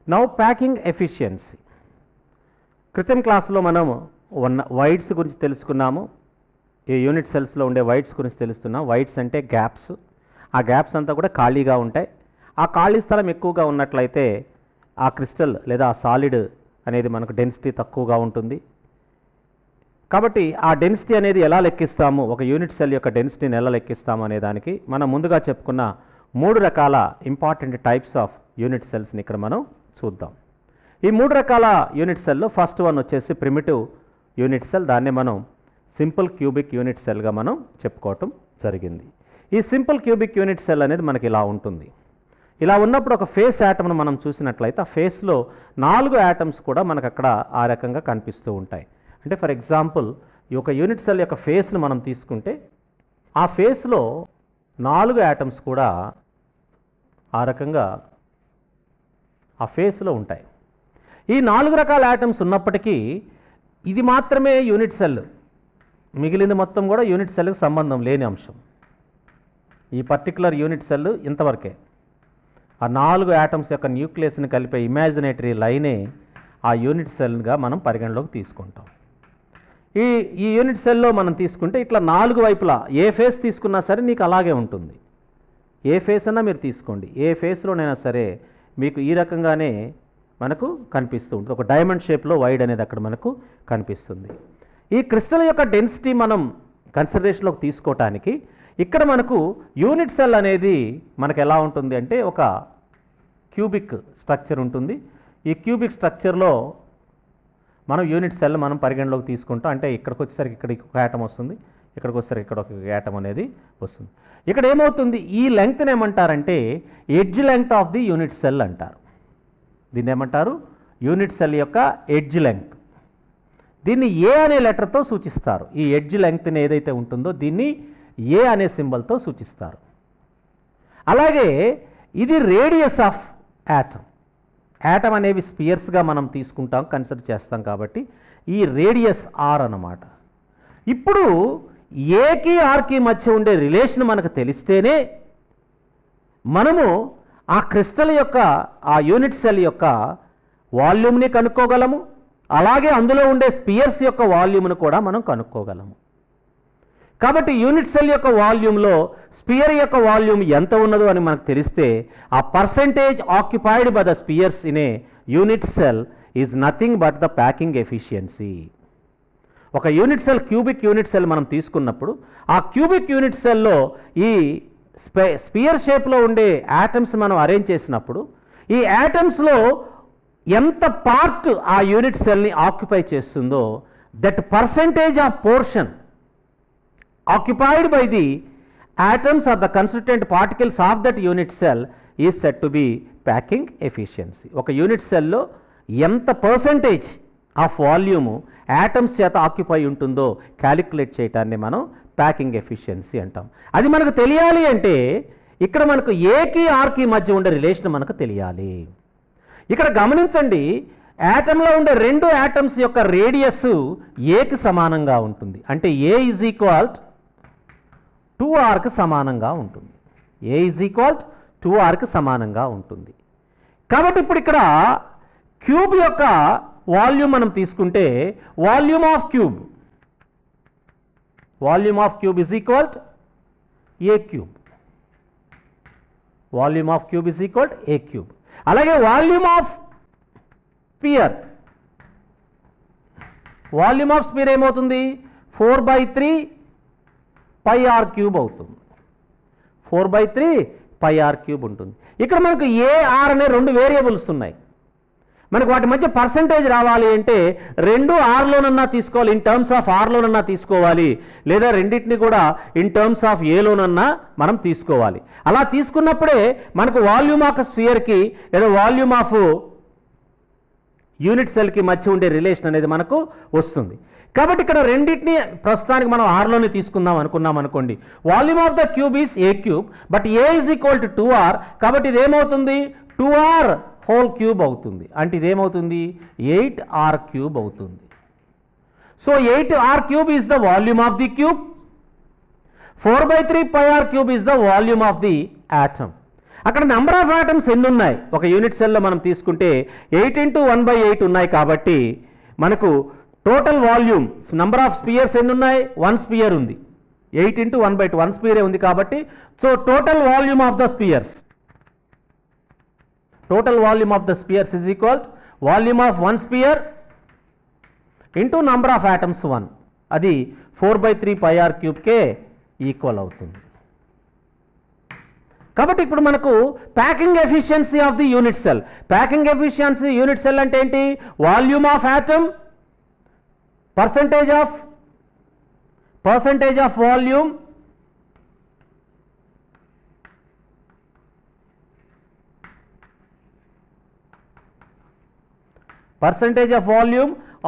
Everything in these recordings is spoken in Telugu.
Now packing efficiency. క్రితం క్లాస్లో మనం వైడ్స్ గురించి తెలుసుకున్నాము. ఈ యూనిట్ సెల్స్లో ఉండే వైడ్స్ గురించి తెలుస్తున్నాం. వైడ్స్ అంటే గ్యాప్స్. ఆ గ్యాప్స్ అంతా కూడా ఖాళీగా ఉంటాయి. ఆ ఖాళీ స్థలం ఎక్కువగా ఉన్నట్లయితే ఆ క్రిస్టల్ లేదా ఆ సాలిడ్ అనేది మనకు డెన్సిటీ తక్కువగా ఉంటుంది. కాబట్టి ఆ డెన్సిటీ అనేది ఎలా లెక్కిస్తాము, ఒక యూనిట్ సెల్ యొక్క డెన్సిటీని ఎలా లెక్కిస్తాము అనే దానికి మనం ముందుగా చెప్పుకున్న 3 రకాల ఇంపార్టెంట్ టైప్స్ ఆఫ్ యూనిట్ సెల్స్ని ఇక్కడ మనం చూద్దాం. ఈ 3 రకాల యూనిట్ సెల్లో ఫస్ట్ వన్ వచ్చేసి ప్రిమిటివ్ యూనిట్ సెల్. దాన్ని మనం సింపుల్ క్యూబిక్ యూనిట్ సెల్గా మనం చెప్పుకోవటం జరిగింది. ఈ సింపుల్ క్యూబిక్ యూనిట్ సెల్ అనేది మనకి ఇలా ఉంటుంది. ఇలా ఉన్నప్పుడు ఒక ఫేస్ యాటమ్ను మనం చూసినట్లయితే ఆ ఫేస్లో 4 యాటమ్స్ కూడా మనకు అక్కడ ఆ రకంగా కనిపిస్తూ ఉంటాయి. అంటే ఫర్ ఎగ్జాంపుల్ ఈ యొక్క యూనిట్ సెల్ యొక్క ఫేస్ను మనం తీసుకుంటే ఆ ఫేస్లో 4 యాటమ్స్ కూడా ఆ రకంగా ఆ ఫేస్లో ఉంటాయి. ఈ 4 రకాల యాటమ్స్ ఉన్నప్పటికీ ఇది మాత్రమే యూనిట్ సెల్, మిగిలింది మొత్తం కూడా యూనిట్ సెల్కి సంబంధం లేని అంశం. ఈ పర్టికులర్ యూనిట్ సెల్ ఇంతవరకే. ఆ 4 యాటమ్స్ యొక్క న్యూక్లియస్ని కలిపే ఇమాజినేటరీ లైనే ఆ యూనిట్ సెల్గా మనం పరిగణలోకి తీసుకుంటాం. ఈ యూనిట్ సెల్లో మనం తీసుకుంటే ఇట్లా 4 వైపులా ఏ ఫేస్ తీసుకున్నా సరే నీకు అలాగే ఉంటుంది. ఏ ఫేస్ అన్నా మీరు తీసుకోండి, ఏ ఫేస్లోనైనా సరే మీకు ఈ రకంగానే మనకు కనిపిస్తూ ఉంటుంది. ఒక డైమండ్ షేప్లో వైడ్ అనేది అక్కడ మనకు కనిపిస్తుంది. ఈ క్రిస్టల్ యొక్క డెన్సిటీ మనం కన్సిడరేషన్లోకి తీసుకోవటానికి ఇక్కడ మనకు యూనిట్ సెల్ అనేది మనకు ఎలా ఉంటుంది అంటే ఒక క్యూబిక్ స్ట్రక్చర్ ఉంటుంది. ఈ క్యూబిక్ స్ట్రక్చర్లో మనం యూనిట్ సెల్ మనం పరిగణలోకి తీసుకుంటాం. అంటే ఇక్కడికి వచ్చేసరికి ఇక్కడ ఒక యాటమ్ వస్తుంది, ఇక్కడికి వచ్చేసరికి ఇక్కడ ఒక యాటమ్ అనేది వస్తుంది. ఇక్కడ ఏమవుతుంది, ఈ లెంగ్త్ని ఏమంటారంటే edge length of the unit cell అంటారు. దీన్ని ఏమంటారు, యూనిట్ సెల్ యొక్క ఎడ్జ్ లెంగ్త్. దీన్ని ఏ అనే లెటర్తో సూచిస్తారు. ఈ ఎడ్జ్ లెంగ్త్ని ఏదైతే ఉంటుందో దీన్ని ఏ అనే సింబల్తో సూచిస్తారు. అలాగే ఇది రేడియస్ ఆఫ్ యాటమ్. యాటమ్ అనేవి స్పియర్స్గా మనం తీసుకుంటాం, కన్సిడర్ చేస్తాం. కాబట్టి ఈ రేడియస్ ఆర్ అన్నమాట. ఇప్పుడు ఏకి ఆర్కి మధ్య ఉండే రిలేషన్ మనకు తెలిస్తేనే మనము ఆ క్రిస్టల్ యొక్క ఆ యూనిట్ సెల్ యొక్క వాల్యూమ్ని కనుక్కోగలము. అలాగే అందులో ఉండే స్పియర్స్ యొక్క వాల్యూమ్ను కూడా మనం కనుక్కోగలము. కాబట్టి యూనిట్ సెల్ యొక్క వాల్యూమ్లో స్పియర్ యొక్క వాల్యూమ్ ఎంత ఉన్నదో అని మనకు తెలిస్తే ఆ percentage occupied by the spheres in a unit cell is nothing but the packing efficiency. ఒక unit cell cubic unit cell మనం తీసుకున్నప్పుడు ఆ క్యూబిక్ యూనిట్ సెల్లో ఈ స్పియర్ షేప్లో ఉండే యాటమ్స్ మనం అరేంజ్ చేసినప్పుడు ఈ యాటమ్స్లో ఎంత పార్ట్ ఆ యూనిట్ సెల్ని ఆక్యుపై చేస్తుందో that percentage of portion occupied by the atoms or the constituent particles of that unit cell is said to be packing efficiency. ఒక యూనిట్ సెల్లో ఎంత పర్సెంటేజ్ ఆఫ్ వాల్యూము యాటమ్స్ చేత ఆక్యుపై ఉంటుందో క్యాలిక్యులేట్ చేయటాన్ని మనం ప్యాకింగ్ ఎఫిషియన్సీ అంటాం. అది మనకు తెలియాలి అంటే ఇక్కడ మనకు ఏకి ఆర్కి మధ్య ఉండే రిలేషన్ మనకు తెలియాలి. ఇక్కడ గమనించండి, యాటంలో ఉండే 2 యాటమ్స్ యొక్క రేడియస్ ఏకి సమానంగా ఉంటుంది. అంటే ఏ ఈజ్ ఈక్వల్ 2rకి సమానంగా ఉంటుంది. ఏ ఈజ్ ఈక్వల్ 2rకి సమానంగా ఉంటుంది. కాబట్టి ఇప్పుడు ఇక్కడ క్యూబ్ యొక్క వాల్యూమ్ మనం తీసుకుంటే volume of cube is equal A cube. Volume of cube is equal A cube. అలాగే వాల్యూమ్ ఆఫ్ స్పియర్ ఏమవుతుంది, 4/3 πr క్యూబ్ అవుతుంది. 4/3 πr క్యూబ్ ఉంటుంది. ఇక్కడ మనకు ఏఆర్ అనే 2 వేరియబుల్స్ ఉన్నాయి. మనకు వాటి మధ్య పర్సెంటేజ్ రావాలి అంటే 2 ఆర్లోనన్నా తీసుకోవాలి, ఇన్ టర్మ్స్ ఆఫ్ ఆర్లోనన్నా తీసుకోవాలి, లేదా రెండింటిని కూడా ఇన్ టర్మ్స్ ఆఫ్ ఏలోనన్నా మనం తీసుకోవాలి. అలా తీసుకున్నప్పుడే మనకు వాల్యూమ్ ఆఫ్ స్పియర్కి లేదా వాల్యూమ్ ఆఫ్ యూనిట్ సెల్కి మధ్య ఉండే రిలేషన్ అనేది మనకు వస్తుంది. కాబట్టి ఇక్కడ రెండింటిని ప్రస్తుతానికి మనం ఆర్లోనే తీసుకుందాం అనుకున్నాం అనుకోండి. Volume of the cube is a cube, but A is equal to 2r. కాబట్టి ఇదేమవుతుంది, 2r హోల్ క్యూబ్ అవుతుంది. అంటే ఇదేమవుతుంది, 8r క్యూబ్ అవుతుంది. So 8r cube is the volume of the cube, 4/3 πr cube is the volume of the atom. అక్కడ నెంబర్ ఆఫ్ ఆటమ్స్ ఎన్ని ఉన్నాయి ఒక యూనిట్ సెల్లో మనం తీసుకుంటే 8 × 1/8 ఉన్నాయి కాబట్టి మనకు total volume number of spheres ఎన్ని ఉన్నాయి 1 స్పియర్ ఉంది 8 × 1/2 1 స్పియరే ఉంది కాబట్టి so total volume of the spheres is equal to volume of 1 sphere into number of atoms 1 అది 4/3 πr³ ఈక్వల్ అవుతుంది. కాబట్టి ఇప్పుడు మనకు packing efficiency of the unit cell unit cell అంటే ఏంటి volume of atom percentage of volume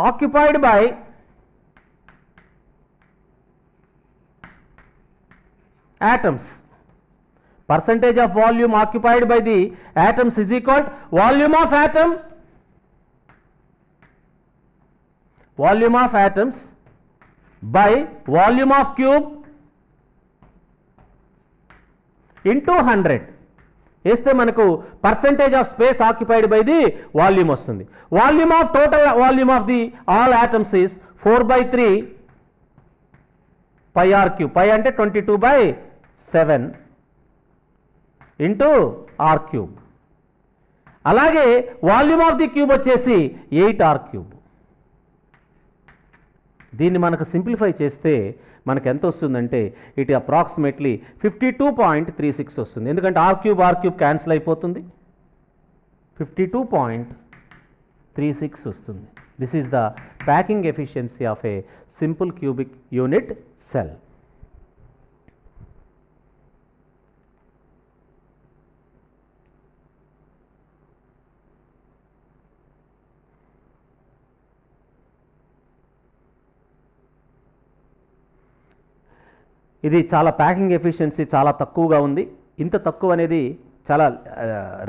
occupied by atoms. Percentage of volume occupied by the atoms is equal to volume of atoms by volume of cube into 100 వేస్తే మనకు percentage of space occupied by the volume వస్తుంది. Volume of total volume of the all atoms is 4/3 πr³ pi అంటే 22/7 ఇంటూ r³. అలాగే వాల్యూమ్ ఆఫ్ ది క్యూబ్ వచ్చేసి 8r³. దీన్ని మనకు సింప్లిఫై చేస్తే మనకు ఎంత వస్తుందంటే ఇట్ అప్రాక్సిమేట్లీ 52.36 వస్తుంది. ఎందుకంటే r³ క్యాన్సిల్ అయిపోతుంది 52.36 వస్తుంది. This is the packing efficiency of A simple cubic unit cell. ఇది చాలా ప్యాకింగ్ ఎఫిషియన్సీ చాలా తక్కువగా ఉంది. ఇంత తక్కువ అనేది చాలా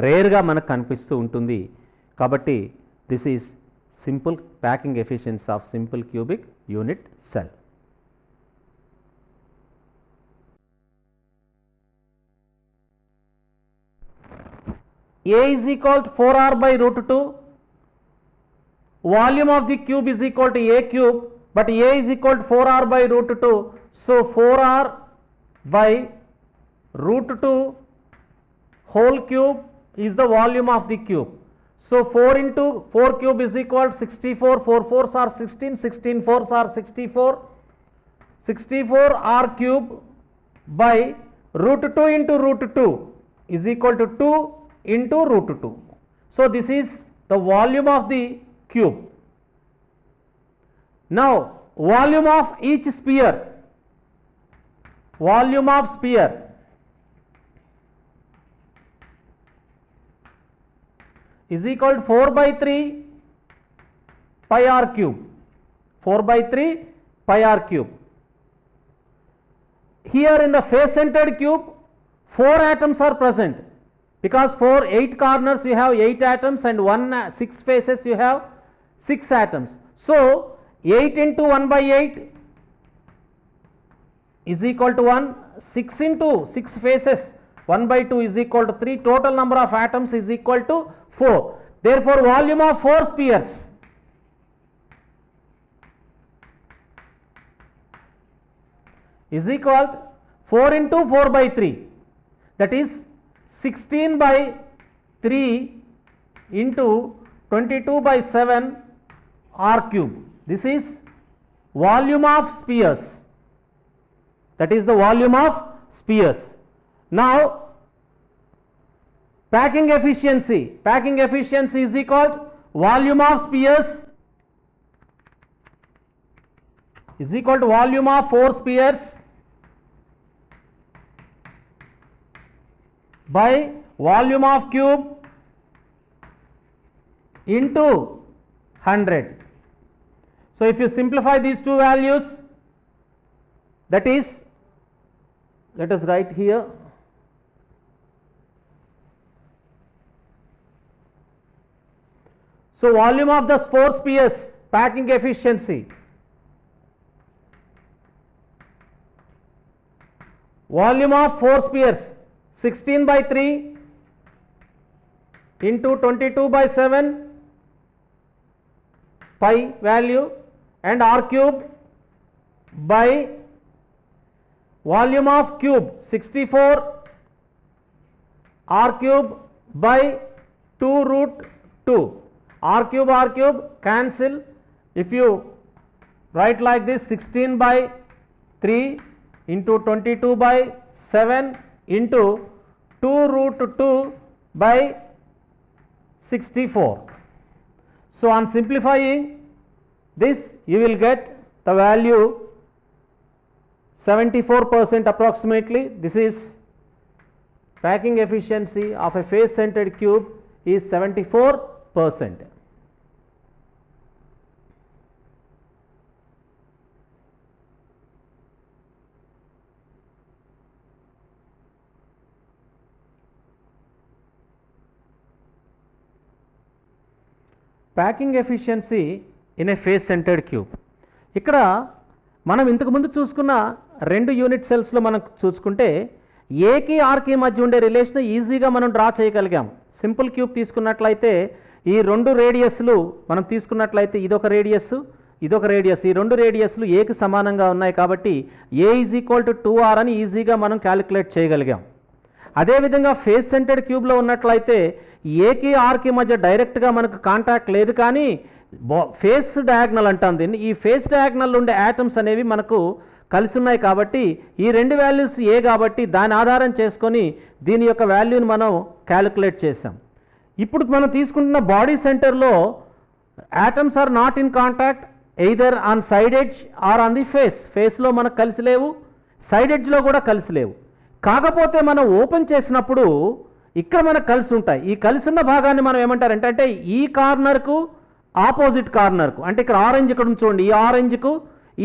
రేర్గా మనకు కనిపిస్తూ ఉంటుంది. కాబట్టి this is simple packing efficiency of simple cubic unit cell. A is equal to 4r/√2. Volume of the cube is equal to a³, but A is equal to 4r/√2. So 4r/√2 whole cube is the volume of the cube. So 4 into 4³ is equal to 64. 4 4s are 16. 16 4s are 64. 64 r³ by √2 into √2 is equal to 2 into √2. So this is the volume of the cube. Now volume of each sphere is equal to 4/3 πr³. 4/3 πr³. Here in the face centered cube 4 atoms are present, because 8 corners you have 8 atoms and 6 faces you have 6 atoms. So 8 into 1/8 is equal to 1. 6 into 6 faces 1/2 is equal to 3. Total number of atoms is equal to 4. Therefore volume of 4 spheres is equal to 4 into 4/3, that is 16/3 into 22/7 r³. This is volume of spheres. That is the volume of spheres. Now packing efficiency is equal to volume of spheres is equal to volume of 4 spheres by volume of cube into 100. So if you simplify these two values, that is, let us write here, so volume of the 4 spheres packing efficiency, volume of 4 spheres 16/3 into 22 by 7 pi value and r cube by volume of cube 64 r cube by 2 root 2. R cube cancel. If you write like this, 16 by 3 into 22 by 7 into 2 root 2 by 64. So on simplifying this, you will get the value 74% approximately. This is packing efficiency of a face centered cube is 74%. Packing efficiency in a face centred cube. ఇక్కడ మనం ఇంతకుముందు చూసుకున్న 2 యూనిట్ సెల్స్లో మనం చూసుకుంటే ఏకి ఆర్కి మధ్య ఉండే రిలేషన్ ఈజీగా మనం డ్రా చేయగలిగాం. సింపుల్ క్యూబ్ తీసుకున్నట్లయితే ఈ 2 రేడియస్లు మనం తీసుకున్నట్లయితే ఇదొక రేడియస్, ఇదొక రేడియస్, ఈ 2 రేడియస్లు ఏకి సమానంగా ఉన్నాయి కాబట్టి ఏ ఈజ్ ఈక్వల్ టు 2r అని ఈజీగా మనం క్యాలిక్యులేట్ చేయగలిగాం. అదేవిధంగా ఫేస్ సెంటర్డ్ క్యూబ్లో ఉన్నట్లయితే ఏకి ఆర్కి మధ్య డైరెక్ట్గా మనకు కాంటాక్ట్ లేదు, కానీ ఫేస్ డయాగ్నల్ అంటాం దీన్ని. ఈ ఫేస్ డయాగ్నల్ ఉండే యాటమ్స్ అనేవి మనకు కలిసి ఉన్నాయి కాబట్టి ఈ 2 వాల్యూస్ ఏ కాబట్టి దాని ఆధారం చేసుకొని దీని యొక్క వాల్యూని మనం క్యాలిక్యులేట్ చేసాం. ఇప్పుడు మనం తీసుకుంటున్న బాడీ సెంటర్లో atoms are not in contact either on side edge or on the face. ఫేస్లో మనకు కలిసి లేవు, సైడ్ ఎడ్జ్లో కూడా కలిసి లేవు. కాకపోతే మనం ఓపెన్ చేసినప్పుడు ఇక్కడ మనకు కలిసి ఉంటాయి. ఈ కలిసి ఉన్న భాగాన్ని మనం ఏమంటారంటే అంటే ఈ కార్నర్కు ఆపోజిట్ కార్నర్కు, అంటే ఇక్కడ ఆరెంజ్ ఇక్కడ చూడండి, ఈ ఆరెంజ్కు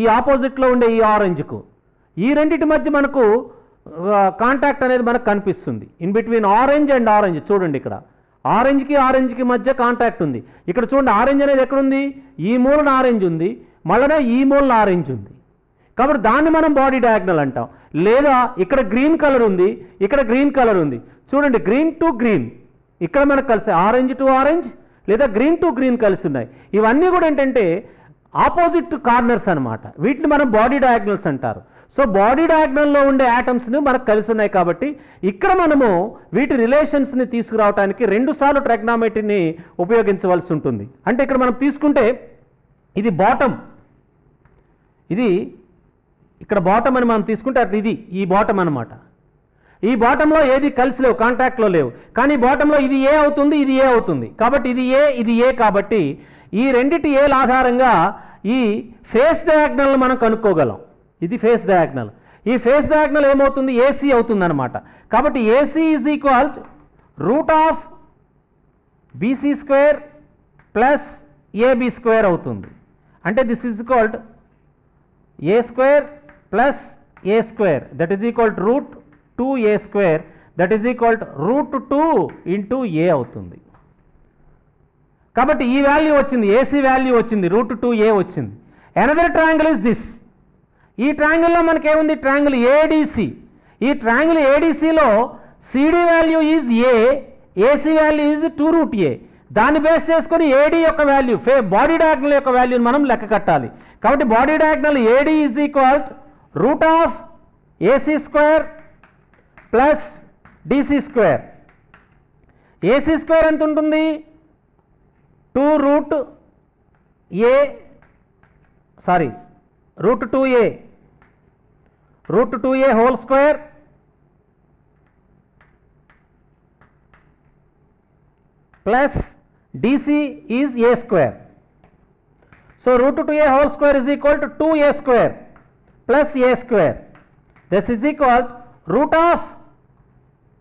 ఈ ఆపోజిట్లో ఉండే ఈ ఆరెంజ్కు ఈ రెండింటి మధ్య మనకు కాంటాక్ట్ అనేది మనకు కనిపిస్తుంది. In between orange and orange చూడండి, ఇక్కడ ఆరెంజ్కి మధ్య కాంటాక్ట్ ఉంది. ఇక్కడ చూడండి ఆరెంజ్ అనేది ఎక్కడుంది, ఈ మూలన ఆరెంజ్ ఉంది, మళ్ళీ ఈ మూలన ఆరెంజ్ ఉంది. కాబట్టి దాన్ని మనం బాడీ డయాగ్నల్ అంటాం. లేదా ఇక్కడ గ్రీన్ కలర్ ఉంది, ఇక్కడ గ్రీన్ కలర్ ఉంది, చూడండి గ్రీన్ టు గ్రీన్ ఇక్కడ మనకు కలిసి ఆరెంజ్ టు ఆరెంజ్ లేదా గ్రీన్ టు గ్రీన్ కలిసి ఉన్నాయి. ఇవన్నీ కూడా ఏంటంటే ఆపోజిట్ కార్నర్స్ అనమాట. వీటిని మనం బాడీ డయాగ్నల్స్ అంటారు. సో బాడీ డయాగ్నల్లో ఉండే యాటమ్స్ని మనకు కలిసి ఉన్నాయి కాబట్టి ఇక్కడ మనము వీటి రిలేషన్స్ని తీసుకురావడానికి 2 సార్లు ట్రిగ్నామెట్రీని ఉపయోగించవలసి ఉంటుంది. అంటే ఇక్కడ మనం తీసుకుంటే ఇది బాటమ్, ఇది ఇక్కడ బాటమ్ అని మనం తీసుకుంటే అట్లా ఇది ఈ బాటమ్ అనమాట. ఈ బాటంలో ఏది కలిసి లేవు, కాంటాక్ట్లో లేవు, కానీ బాటంలో ఇది ఏ అవుతుంది, ఇది ఏ అవుతుంది. కాబట్టి ఇది ఏ కాబట్టి ఈ రెండిటి ఏల ఆధారంగా ఈ ఫేస్ డయాగ్నల్ మనం కనుక్కోగలం. ఇది ఫేస్ డయాగ్నల్. ఈ ఫేస్ డయాగ్నల్ ఏమవుతుంది, ఏసీ అవుతుంది అనమాట. కాబట్టి AC is equal root of BC square plus AB square అవుతుంది. అంటే this is equal a square plus a square that is equal to root 2a square that is equal to root 2 into a అవుతుంది. కాబట్టి ఈ వాల్యూ వచ్చింది, ఏసీ వాల్యూ వచ్చింది, రూట్ 2a వచ్చింది. Another triangle is this. ఈ ట్రయాంగిల్లో మనకేముంది, ట్రయాంగిల్ ఏడిసి. ఈ ట్రయాంగిల్ ఏడిసిలో CD value is a, AC value is 2 root a. దాన్ని బేస్ చేసుకొని ఏడి యొక్క వాల్యూ బాడీ డయాగ్నల్ యొక్క వాల్యూని మనం లెక్క కట్టాలి. కాబట్టి body diagonal AD is equal root of AC square plus DC square. AC square ఎంత ఉంటుంది, 2 root a root 2a root 2a whole square plus DC is a square. So root 2a whole square is equal to 2a square plus a square. This is equal root of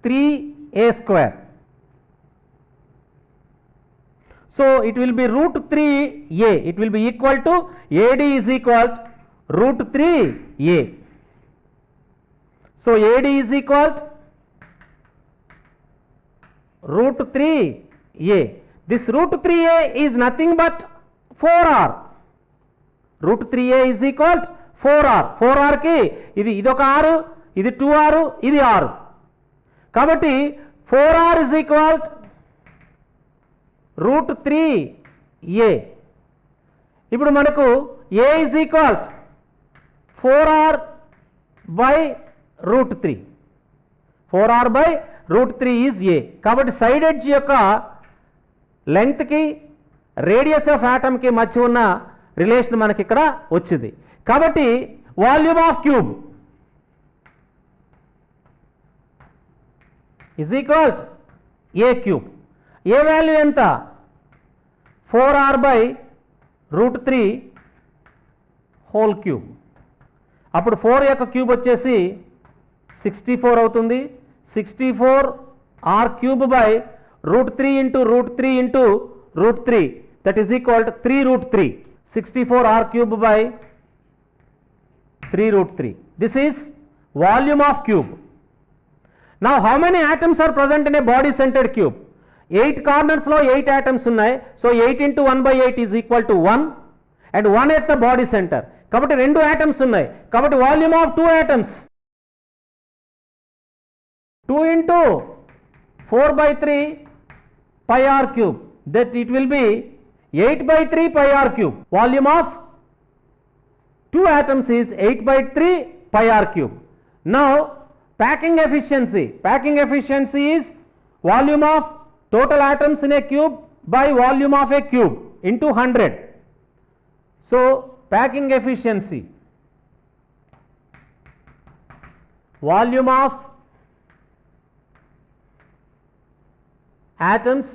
3a square. So it will be root 3a. It will be equal to AD is equal to root 3a. So AD is equal to root 3a. This root 3a is nothing but 4r. Root 3a is equal to 4r. 4r ki ఇదొక r, ఇది 2r, ఇది r. కాబట్టి 4r is equal √3a. ఇప్పుడు మనకు a is equal 4r by √3. 4r by √3 is a. కాబట్టి సైడ్ ఎడ్జ్ యొక్క లెంగ్త్కి రేడియస్ ఆఫ్ యాటమ్కి మధ్య ఉన్న రిలేషన్ మనకి ఇక్కడ వచ్చింది. కాబట్టి volume of cube is equal a cube. A value ఎంత? 4r by √3 whole cube. అప్పుడు 4 యొక్క క్యూబ్ వచ్చేసి 64 అవుతుంది. 64r cube by √3 into √3 into √3, that is equal to 3√3. 64r cube by 3√3. This is volume of cube. Now how many atoms are present in a body centered cube? 8 corners లో 8 atoms ఉన్నాయి. So 8 into 1/8 is equal to 1 and 1 at the body center. కాబట్టి 2 atoms ఉన్నాయి. కాబట్టి volume of 2 atoms 2 into 4/3 pi r cube, that it will be 8/3 pi r cube. Volume of 2 atoms is 8/3 pi r cube. Now packing efficiency. Packing efficiency is volume of total atoms in a cube by volume of a cube into 100. So packing efficiency, volume of atoms,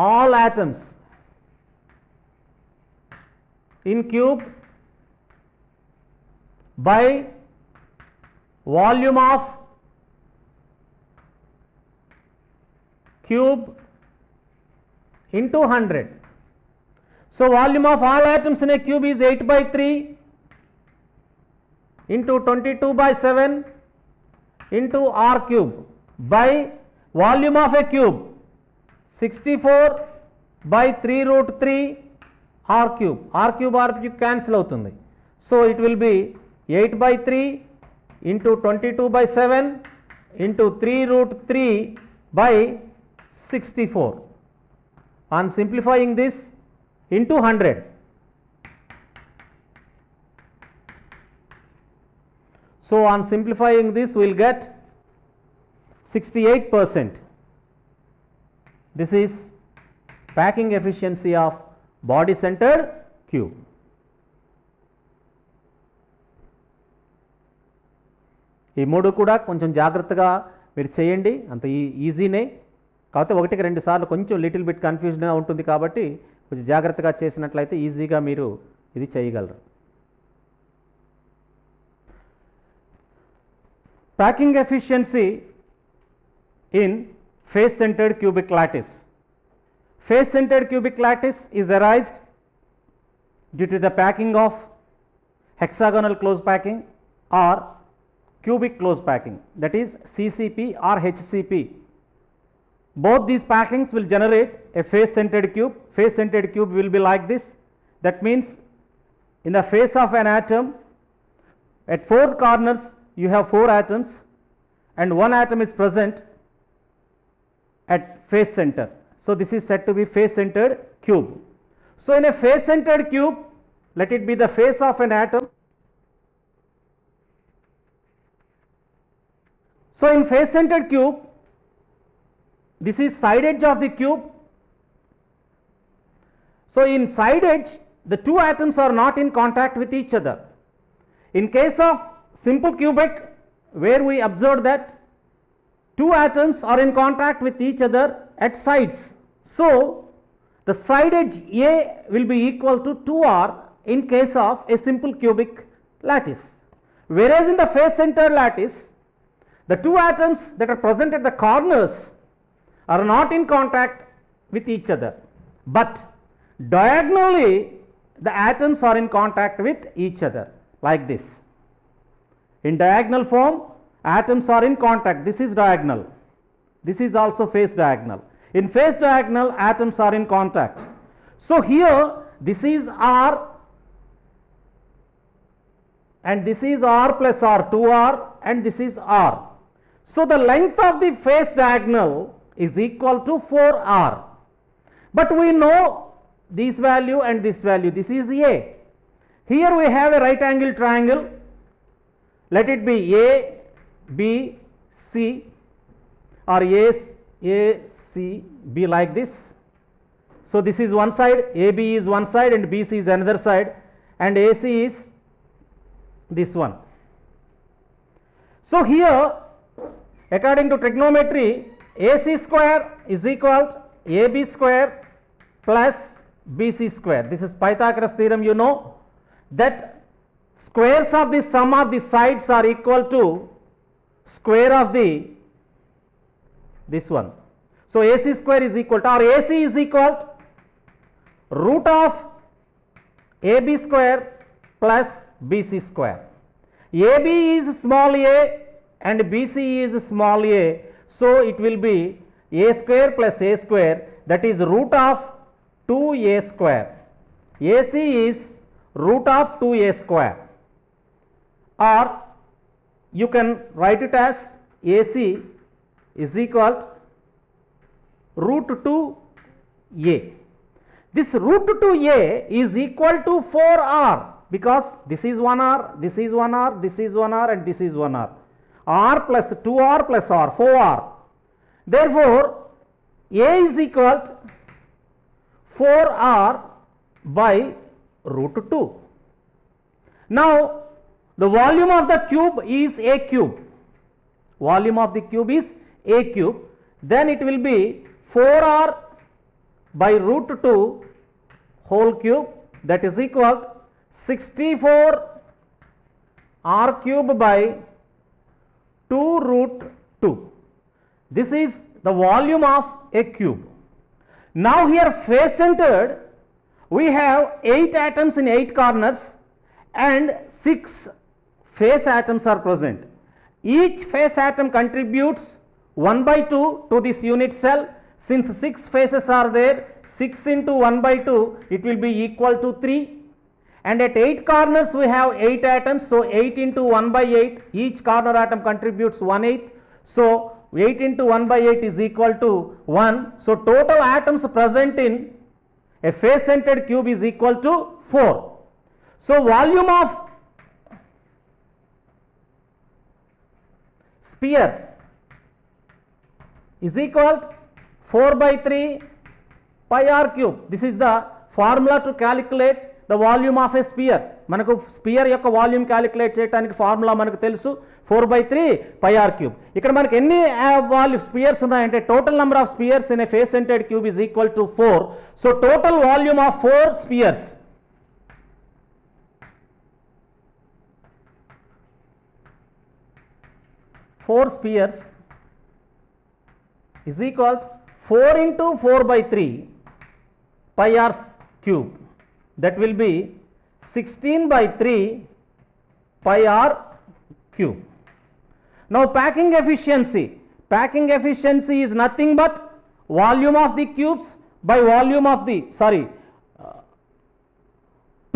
all atoms in cube by volume of cube into 100. So volume of all atoms in a cube is 8/3 into 22/7 into r cube by volume of a cube 64/3√3 r cube. r cube cancel అవుతుంది. So it will be 8/3 into 22/7 into 3√3 by 64. On simplifying this into 100, so on simplifying this we will get 68%. This is packing efficiency of body centered cube. ఈ మూడు కూడా కొంచెం జాగ్రత్తగా మీరు చేయండి, అంత ఈజీనే. కాకపోతే 1-2 సార్లు కొంచెం లిటిల్ బిట్ కన్ఫ్యూజన్గా ఉంటుంది కాబట్టి కొంచెం జాగ్రత్తగా చేసినట్లయితే ఈజీగా మీరు ఇది చేయగలరు. Packing efficiency in phase centred cubic lattice. Face centred cubic lattice is arised due to the packing of hexagonal close packing or cubic close packing, that is CCP or HCP. Both these packings will generate a face centered cube. Face centered cube will be like this. That means in the face of an atom at 4 corners you have 4 atoms and 1 atom is present at face center. So this is said to be face centered cube. So in a face centered cube, let it be the face of an atom. So in face centered cube, this is side edge of the cube. So in side edge, the 2 atoms are not in contact with each other. In case of simple cubic, where we observed that 2 atoms are in contact with each other at sides. So the side edge A will be equal to 2r in case of a simple cubic lattice. Whereas in the face centered lattice, the 2 atoms that are present at the corners are not in contact with each other, but diagonally the atoms are in contact with each other like this. In diagonal form, atoms are in contact. This is diagonal. This is also face diagonal. In face diagonal, atoms are in contact. So here this is r and this is r plus r, 2r, and this is r. So the length of the face diagonal is equal to 4r. But we know this value and this value. This is A. Here we have a right angle triangle. Let it be A, B, C, or A, C, B, like this. So this is one side, AB is one side and BC is another side, and AC is this one. So here, according to trigonometry, AC square is equal to AB square plus BC square. This is Pythagoras theorem, you know, that squares of the sum of the sides are equal to square of the this one. So AC square is equal to, or AC is equal to root of AB square plus BC square. AB is small a and BC is small a, so it will be A square plus A square, that is root of 2A square. AC is root of 2A square, or you can write it as AC is equal to root 2A. This root 2A is equal to 4R, because this is 1R, this is 1R, this is 1R, and this is 1R. R plus 2R plus R, 4R. Therefore, A is equal to 4R by root 2. Now, the volume of the cube is A cube. Volume of the cube is A cube. Then it will be 4R by root 2 whole cube, that is equal to 64 R cube by 2 root 2. This is the volume of a cube. Now here face centered, we have 8 atoms in 8 corners and 6 face atoms are present. Each face atom contributes 1 by 2 to this unit cell. Since 6 faces are there, 6 into 1 by 2, it will be equal to 3. And at 8 corners we have 8 atoms, so 8 into 1 by 8, each corner atom contributes 1/8. So 8 into 1 by 8 is equal to 1. So total atoms present in a face centered cube is equal to 4. So volume of sphere is equal to 4 by 3 pi r cube. This is the formula to calculate the volume of a sphere. మనకు స్పియర్ యొక్క వాల్యూమ్ క్యాలిక్యులేట్ చేయడానికి ఫార్ములా మనకు తెలుసు, 4/3 pi r cube. ఇక్కడ మనకి ఎన్ని స్పియర్స్ ఉన్నాయంటే total number of spheres in a face centred cube is equal to 4. So total volume of 4 spheres is equal to 4 into 4/3 pi r cube. That will be 16/3 pi r cube. Now packing efficiency. Packing efficiency is nothing but volume of the cubes by volume of the,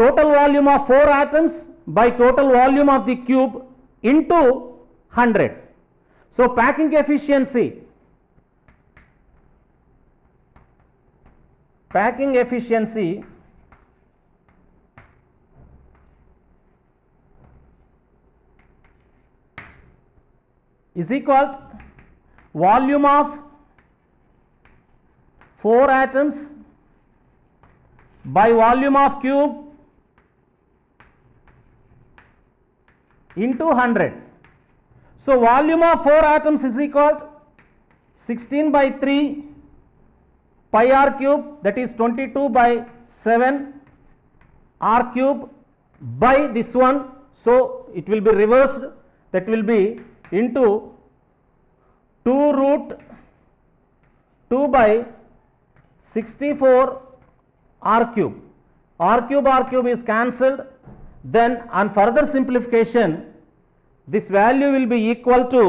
total volume of 4 atoms by total volume of the cube into 100. So packing efficiency is equal to volume of 4 atoms by volume of cube into 100. So volume of 4 atoms is equal to 16/3 pi r cube, that is 22/7 r cube by this one. So it will be reversed, that will be into 2 root 2/64 r cube. R cube is cancelled. Then on further simplification, this value will be equal to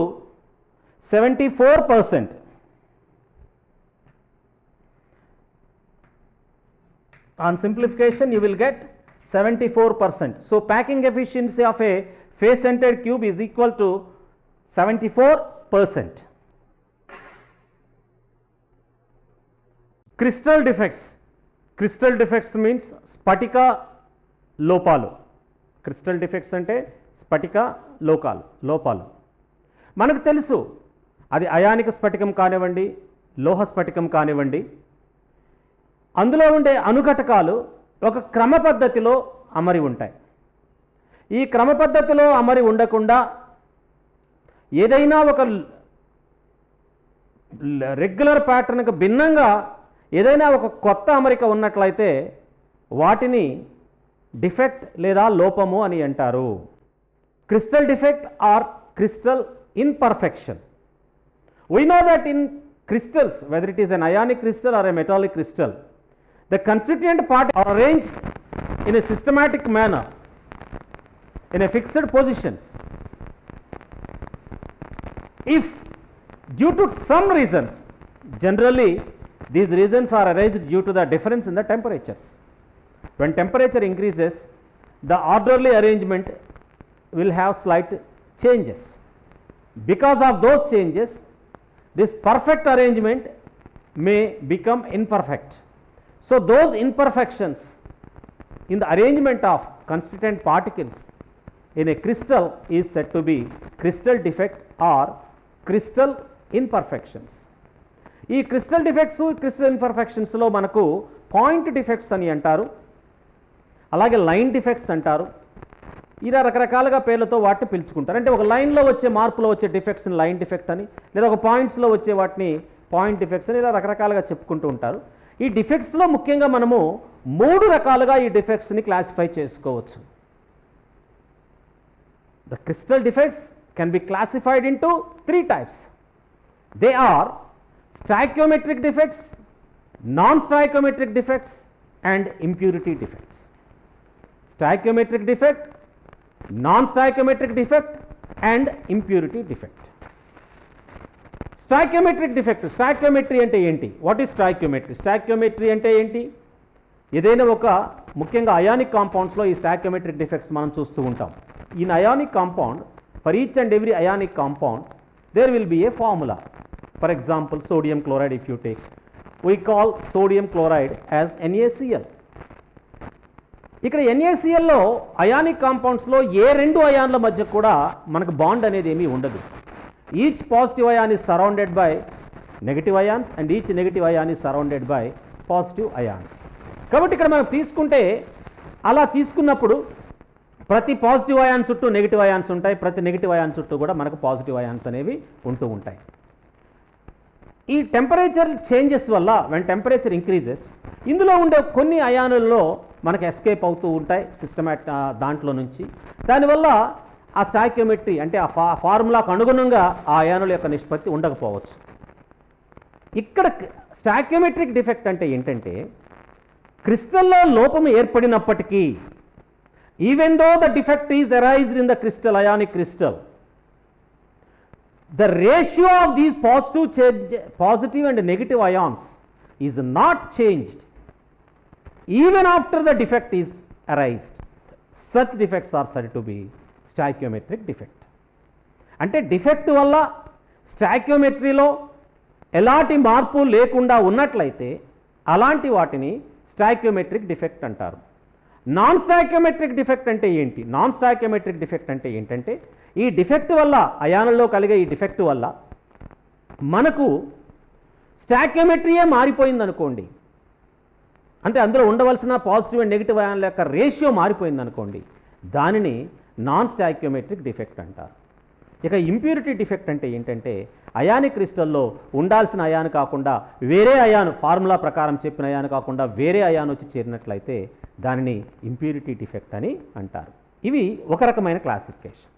74%. On simplification you will get 74%. So packing efficiency of a face centered cube is equal to 74%. Crystal defects. Crystal defects means స్ఫటిక లోపాలు. క్రిస్టల్ డిఫెక్ట్స్ అంటే స్ఫటిక లోపాలు. మనకు తెలుసు అది అయానిక స్ఫటికం కానివ్వండి, లోహ స్ఫటికం కానివ్వండి, అందులో ఉండే అణుఘటకాలు ఒక క్రమ పద్ధతిలో అమరి ఉంటాయి. ఈ క్రమ పద్ధతిలో అమరి ఉండకుండా ఏదైనా ఒక రెగ్యులర్ ప్యాటర్న్కి భిన్నంగా ఏదైనా ఒక కొత్త అమరిక ఉన్నట్లయితే వాటిని డిఫెక్ట్ లేదా లోపము అని అంటారు. Crystal defect or crystal imperfection. We know that in crystals, whether it is an ionic crystal or a metallic crystal, the constituent parts are arranged in a systematic manner in a fixed positions. If due to some reasons, generally these reasons are arranged due to the difference in the temperatures. When temperature increases, the orderly arrangement will have slight changes. Because of those changes, this perfect arrangement may become imperfect. So those imperfections in the arrangement of constituent particles in a crystal is said to be crystal defect or crystal imperfections. ఈ క్రిస్టల్ డిఫెక్ట్స్, క్రిస్టల్ ఇంపర్ఫెక్షన్స్ లో మనకు పాయింట్ డిఫెక్ట్స్ అని అంటారు, అలాగే లైన్ డిఫెక్ట్స్ అంటారు. ఇలా రకరకాలుగా పేర్లతో వాటిని పిలుచుకుంటారు. అంటే ఒక లైన్లో వచ్చే మార్పులో వచ్చే డిఫెక్ట్స్ని లైన్ డిఫెక్ట్ అని, లేదా ఒక పాయింట్స్లో వచ్చే వాటిని పాయింట్ డిఫెక్ట్స్ అని ఇలా రకరకాలుగా చెప్పుకుంటూ ఉంటారు. ఈ డిఫెక్ట్స్లో ముఖ్యంగా మనము 3 రకాలుగా ఈ డిఫెక్ట్స్ని క్లాసిఫై చేసుకోవచ్చు. The crystal defects can be classified into 3 types. They are stoichiometric defects, non stoichiometric defects and impurity defects. Stoichiometric defect, non-stoichiometric defect and impurity defect. Stoichiometric defect, stoichiometry అంటే ఏంటి? What is stoichiometry? Stoichiometry అంటే ఏంటి? ఏదైనా ఒక ముఖ్యంగా అయానిక్ కాంపౌండ్స్లో ఈ స్టాయికియోమెట్రిక్ డిఫెక్ట్స్ మనం చూస్తూ ఉంటాం. In ionic compound, for each and every ionic compound there will be a formula. For example sodium chloride if you take, we call sodium chloride as NaCl. ఇక్కడ NaClలో అయానిక్ కాంపౌండ్స్లో ఏ 2 అయాన్ల మధ్య కూడా మనకు బాండ్ అనేది ఏమీ ఉండదు. Each positive ion is surrounded by negative ions and each negative ion is surrounded by positive ions. కాబట్టి ఇక్కడ మనం తీసుకుంటే అలా తీసుకున్నప్పుడు ప్రతి పాజిటివ్ అయాన్ చుట్టూ నెగిటివ్ అయాన్స్ ఉంటాయి, ప్రతి నెగిటివ్ అయాన్ చుట్టూ కూడా మనకు పాజిటివ్ అయాన్స్ అనేవి ఉంటూ ఉంటాయి. ఈ టెంపరేచర్ చేంజెస్ వల్ల వెన్ టెంపరేచర్ ఇంక్రీజెస్, ఇందులో ఉండే కొన్ని అయానుల్లో మనకు ఎస్కేప్ అవుతూ ఉంటాయి దాంట్లో నుంచి. దానివల్ల ఆ స్టాయికియోమెట్రీ అంటే ఆ ఫార్ములాకు అనుగుణంగా ఆ అయానుల యొక్క నిష్పత్తి ఉండకపోవచ్చు. ఇక్కడ స్టాయికియోమెట్రిక్ డిఫెక్ట్ అంటే ఏంటంటే క్రిస్టల్లో లోపం ఏర్పడినప్పటికీ, even though the defect is arised in the crystal, ionic crystal, the ratio of these positive and negative ions is not changed even after the defect is arised. Such defects are said to be stoichiometric defect. అంటే డిఫెక్ట్ వల్ల స్టాయికియోమెట్రీలో ఎలాంటి మార్పు లేకుండా ఉన్నట్లయితే అలాంటి వాటిని స్టాయికియోమెట్రిక్ డిఫెక్ట్ అంటారు. నాన్ స్టాయికియోమెట్రిక్ డిఫెక్ట్ అంటే ఏంటి? నాన్ స్టాయికియోమెట్రిక్ డిఫెక్ట్ అంటే ఏంటంటే ఈ డిఫెక్ట్ వల్ల, అయానుల్లో కలిగే ఈ డిఫెక్ట్ వల్ల మనకు స్టాయికియోమెట్రీయే మారిపోయింది అనుకోండి, అంటే అందులో ఉండవలసిన పాజిటివ్ అండ్ నెగిటివ్ అయాన్ల యొక్క రేషియో మారిపోయింది అనుకోండి, దానిని నాన్ స్టాయికియోమెట్రిక్ డిఫెక్ట్ అంటారు. ఇక ఇంప్యూరిటీ డిఫెక్ట్ అంటే ఏంటంటే అయానిక్ క్రిస్టల్లో ఉండాల్సిన అయాన్ కాకుండా వేరే అయాన్, ఫార్ములా ప్రకారం చెప్పిన అయాన్ కాకుండా వేరే అయాన్ వచ్చి చేరినట్లయితే దానిని ఇంప్యూరిటీ డిఫెక్ట్ అని అంటారు. ఇవి ఒక రకమైన క్లాసిఫికేషన్.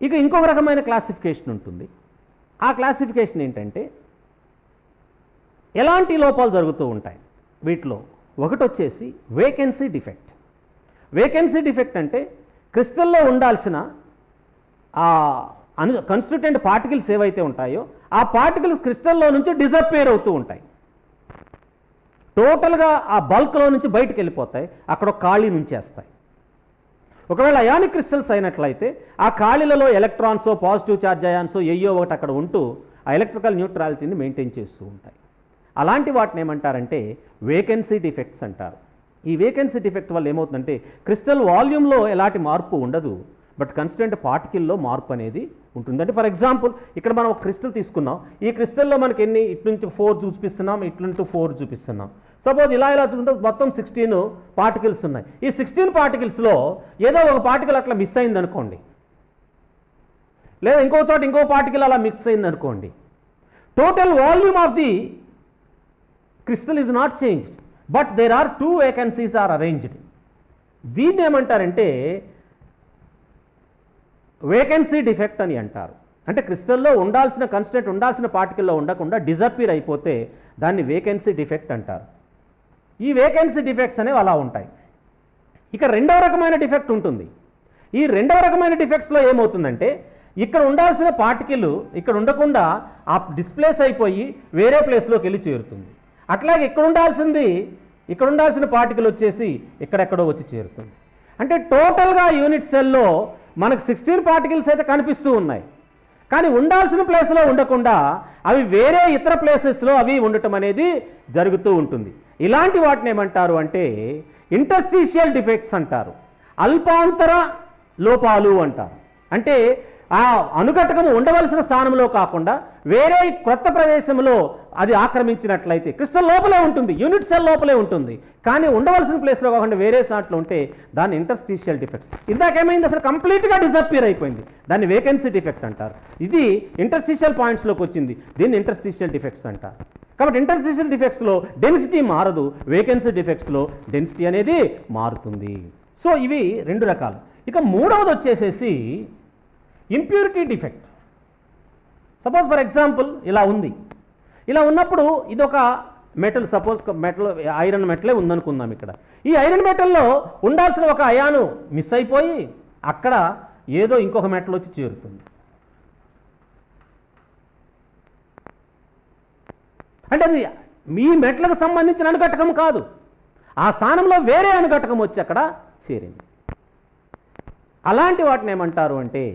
ఇక ఇంకొక రకమైన క్లాసిఫికేషన్ ఉంటుంది. ఆ క్లాసిఫికేషన్ ఏంటంటే ఎలాంటి లోపాలు జరుగుతూ ఉంటాయి వీటిలో. ఒకటి వచ్చేసి వేకెన్సీ డిఫెక్ట్. వేకెన్సీ డిఫెక్ట్ అంటే క్రిస్టల్లో ఉండాల్సిన కన్స్టిట్యూయెంట్ పార్టికల్స్ ఏవైతే ఉంటాయో ఆ పార్టికల్స్ క్రిస్టల్లో నుంచి డిసప్పేర్ అవుతూ ఉంటాయి. టోటల్గా ఆ బల్క్లో నుంచి బయటకు వెళ్ళిపోతాయి, అక్కడ ఖాళీ నుంచేస్తాయి. ఒకవేళ అయానిక్ క్రిస్టల్స్ అయినట్లయితే ఆ ఖాళీలలో ఎలక్ట్రాన్స్, పాజిటివ్ ఛార్జ్ అయాన్స్ ఏయో ఒకటి అక్కడ ఉంటూ ఆ ఎలక్ట్రికల్ న్యూట్రాలిటీని మెయింటైన్ చేస్తూ ఉంటాయి. అలాంటి వాటిని ఏమంటారంటే వేకెన్సీ డిఫెక్ట్స్ అంటారు. ఈ వేకెన్సీ డిఫెక్ట్ వల్ల ఏమవుతుందంటే క్రిస్టల్ వాల్యూమ్లో ఎలాంటి మార్పు ఉండదు, బట్ కన్స్టెంట్ పార్టికల్లో మార్పు అనేది ఉంటుంది. అంటే ఫర్ ఎగ్జాంపుల్ ఇక్కడ మనం ఒక క్రిస్టల్ తీసుకున్నాం, ఈ క్రిస్టల్లో మనకి ఎన్ని ఇటు నుంచి 4 చూపిస్తున్నాం, ఇటు నుంచి 4 చూపిస్తున్నాం. సపోజ్ ఇలా చూసుకుంటే మొత్తం 16 పార్టికల్స్ ఉన్నాయి. ఈ 16 పార్టికల్స్లో ఏదో ఒక పార్టికల్ అట్లా మిస్ అయింది అనుకోండి, లేదా ఇంకో చోట ఇంకో పార్టికల్ అలా మిక్స్ అయింది అనుకోండి, total volume of the crystal is not changed, but there are 2 vacancies are arranged. దీన్ని ఏమంటారంటే వేకెన్సీ డిఫెక్ట్ అని అంటారు. అంటే క్రిస్టల్లో ఉండాల్సిన కన్స్టెంట్ ఉండాల్సిన పార్టికల్లో ఉండకుండా డిజపీర్ అయిపోతే దాన్ని వేకెన్సీ డిఫెక్ట్ అంటారు. ఈ వేకెన్సీ డిఫెక్ట్స్ అనేవి అలా ఉంటాయి. ఇక రెండవ రకమైన డిఫెక్ట్ ఉంటుంది. ఈ రెండవ రకమైన డిఫెక్ట్స్లో ఏమవుతుందంటే ఇక్కడ ఉండాల్సిన పార్టికల్ ఇక్కడ ఉండకుండా ఆ డిస్ప్లేస్ అయిపోయి వేరే ప్లేస్లోకి వెళ్ళి చేరుతుంది. అట్లాగే ఇక్కడ ఉండాల్సిన పార్టికల్ వచ్చేసి ఇక్కడెక్కడో వచ్చి చేరుతుంది. అంటే టోటల్గా యూనిట్ సెల్లో మనకు 16 పార్టికల్స్ అయితే కనిపిస్తూ ఉన్నాయి, కానీ ఉండాల్సిన ప్లేస్లో ఉండకుండా అవి వేరే ఇతర ప్లేసెస్లో అవి ఉండటం అనేది జరుగుతూ ఉంటుంది. ఇలాంటి వాటిని ఏమంటారు అంటే ఇంటర్స్టీషియల్ డిఫెక్ట్స్ అంటారు, అల్పాంతర లోపాలు అంటారు. అంటే ఆ అనుఘటకము ఉండవలసిన స్థానంలో కాకుండా వేరే కొత్త ప్రదేశంలో అది ఆక్రమించినట్లయితే క్రిస్టల్ లోపలే ఉంటుంది, యూనిట్ సెల్ లోపలే ఉంటుంది, కానీ ఉండవలసిన ప్లేస్లో కాకుండా వేరే సాట్లో ఉంటే దాన్ని ఇంటర్స్టీషియల్ డిఫెక్ట్స్. ఇందాకేమైంది, అసలు కంప్లీట్గా డిసప్పీర్ అయిపోయింది, దాన్ని వేకెన్సీ డిఫెక్ట్ అంటారు. ఇది ఇంటర్స్టీషియల్ పాయింట్స్లోకి వచ్చింది, దీన్ని ఇంటర్స్టీషియల్ డిఫెక్ట్స్ అంటారు. కాబట్టి ఇంటర్స్టీషియల్ డిఫెక్ట్స్లో డెన్సిటీ మారదు, వేకెన్సీ డిఫెక్ట్స్లో డెన్సిటీ అనేది మారుతుంది. సో ఇవి 2 రకాలు. ఇక మూడవది వచ్చేసేసి impurity defect. Suppose for example ఇలా ఉంది, ఇలా ఉన్నప్పుడు ఇదొక మెటల్, సపోజ్ మెటల్ ఐరన్ మెటలే ఉందనుకుందాం. ఇక్కడ ఈ ఐరన్ మెటల్లో ఉండాల్సిన ఒక అయాను మిస్ అయిపోయి అక్కడ ఏదో ఇంకొక మెటల్ వచ్చి చేరుతుంది. అంటే అది మీ మెటల్కు సంబంధించిన అనుఘటకం కాదు, ఆ స్థానంలో వేరే అనుఘటకం వచ్చి అక్కడ చేరింది. అలాంటి వాటిని ఏమంటారు అంటే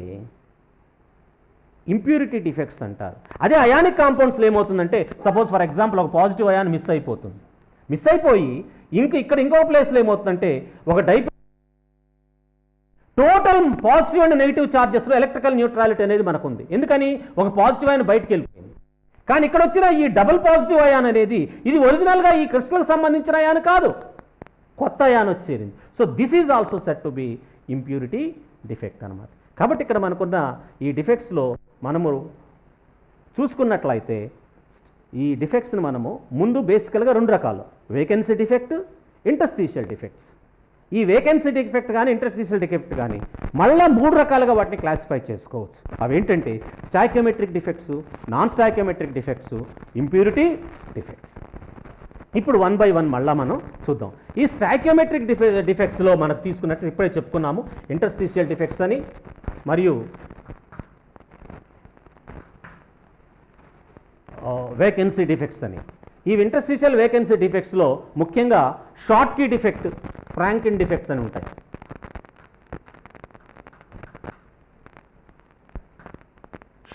ఇంప్యూరిటీ డిఫెక్ట్స్ అంటారు. అదే అయానిక్ కాంపౌండ్స్లో ఏమవుతుందంటే సపోజ్ ఫర్ ఎగ్జాంపుల్ ఒక పాజిటివ్ అయాన్ మిస్ అయిపోయి ఇక్కడ ఇంకో ప్లేస్లో ఏమవుతుందంటే ఒక టోటల్ పాజిటివ్ అండ్ నెగిటివ్ ఛార్జెస్లో ఎలక్ట్రికల్ న్యూట్రాలిటీ అనేది మనకు ఉంది. ఎందుకని ఒక పాజిటివ్ అయాన్ బయటికి వెళ్ళిపోయింది, కానీ ఇక్కడ వచ్చిన ఈ డబుల్ పాజిటివ్ అయాన్ అనేది ఇది ఒరిజినల్గా ఈ క్రిస్టల్కి సంబంధించిన అయాన్ కాదు, కొత్త అయాన్ వచ్చేరింది. So this is also said to be impurity defect అనమాట. కాబట్టి ఇక్కడ మనకున్న ఈ డిఫెక్ట్స్లో మనము చూసుకున్నట్లయితే ఈ డిఫెక్ట్స్ని మనము ముందు బేసికల్గా 2 రకాలు, వేకెన్సీ డిఫెక్ట్, ఇంటర్స్టీషియల్ డిఫెక్ట్స్. ఈ వేకెన్సీ డిఫెక్ట్ కానీ ఇంటర్స్టీషియల్ డిఫెక్ట్ కానీ మళ్ళీ 3 రకాలుగా వాటిని క్లాసిఫై చేసుకోవచ్చు. అవేంటంటే stoichiometric defects, non stoichiometric defects, impurity defects. ఇప్పుడు 1 by 1 మళ్ళీ మనం చూద్దాం. ఈ స్టాయికియోమెట్రిక్ డిఫెక్ట్స్లో మనకు తీసుకున్నట్టు ఇప్పుడే చెప్పుకున్నాము, ఇంటర్స్టీషియల్ డిఫెక్ట్స్ అని మరియు వేకెన్సీ డిఫెక్ట్స్ అని. ఈ ఇంటర్స్టీషియల్ వేకెన్సీ డిఫెక్ట్స్లో ముఖ్యంగా షార్ట్ కీ డిఫెక్ట్, ఫ్రాంకిన్ డిఫెక్ట్స్ అని ఉంటాయి.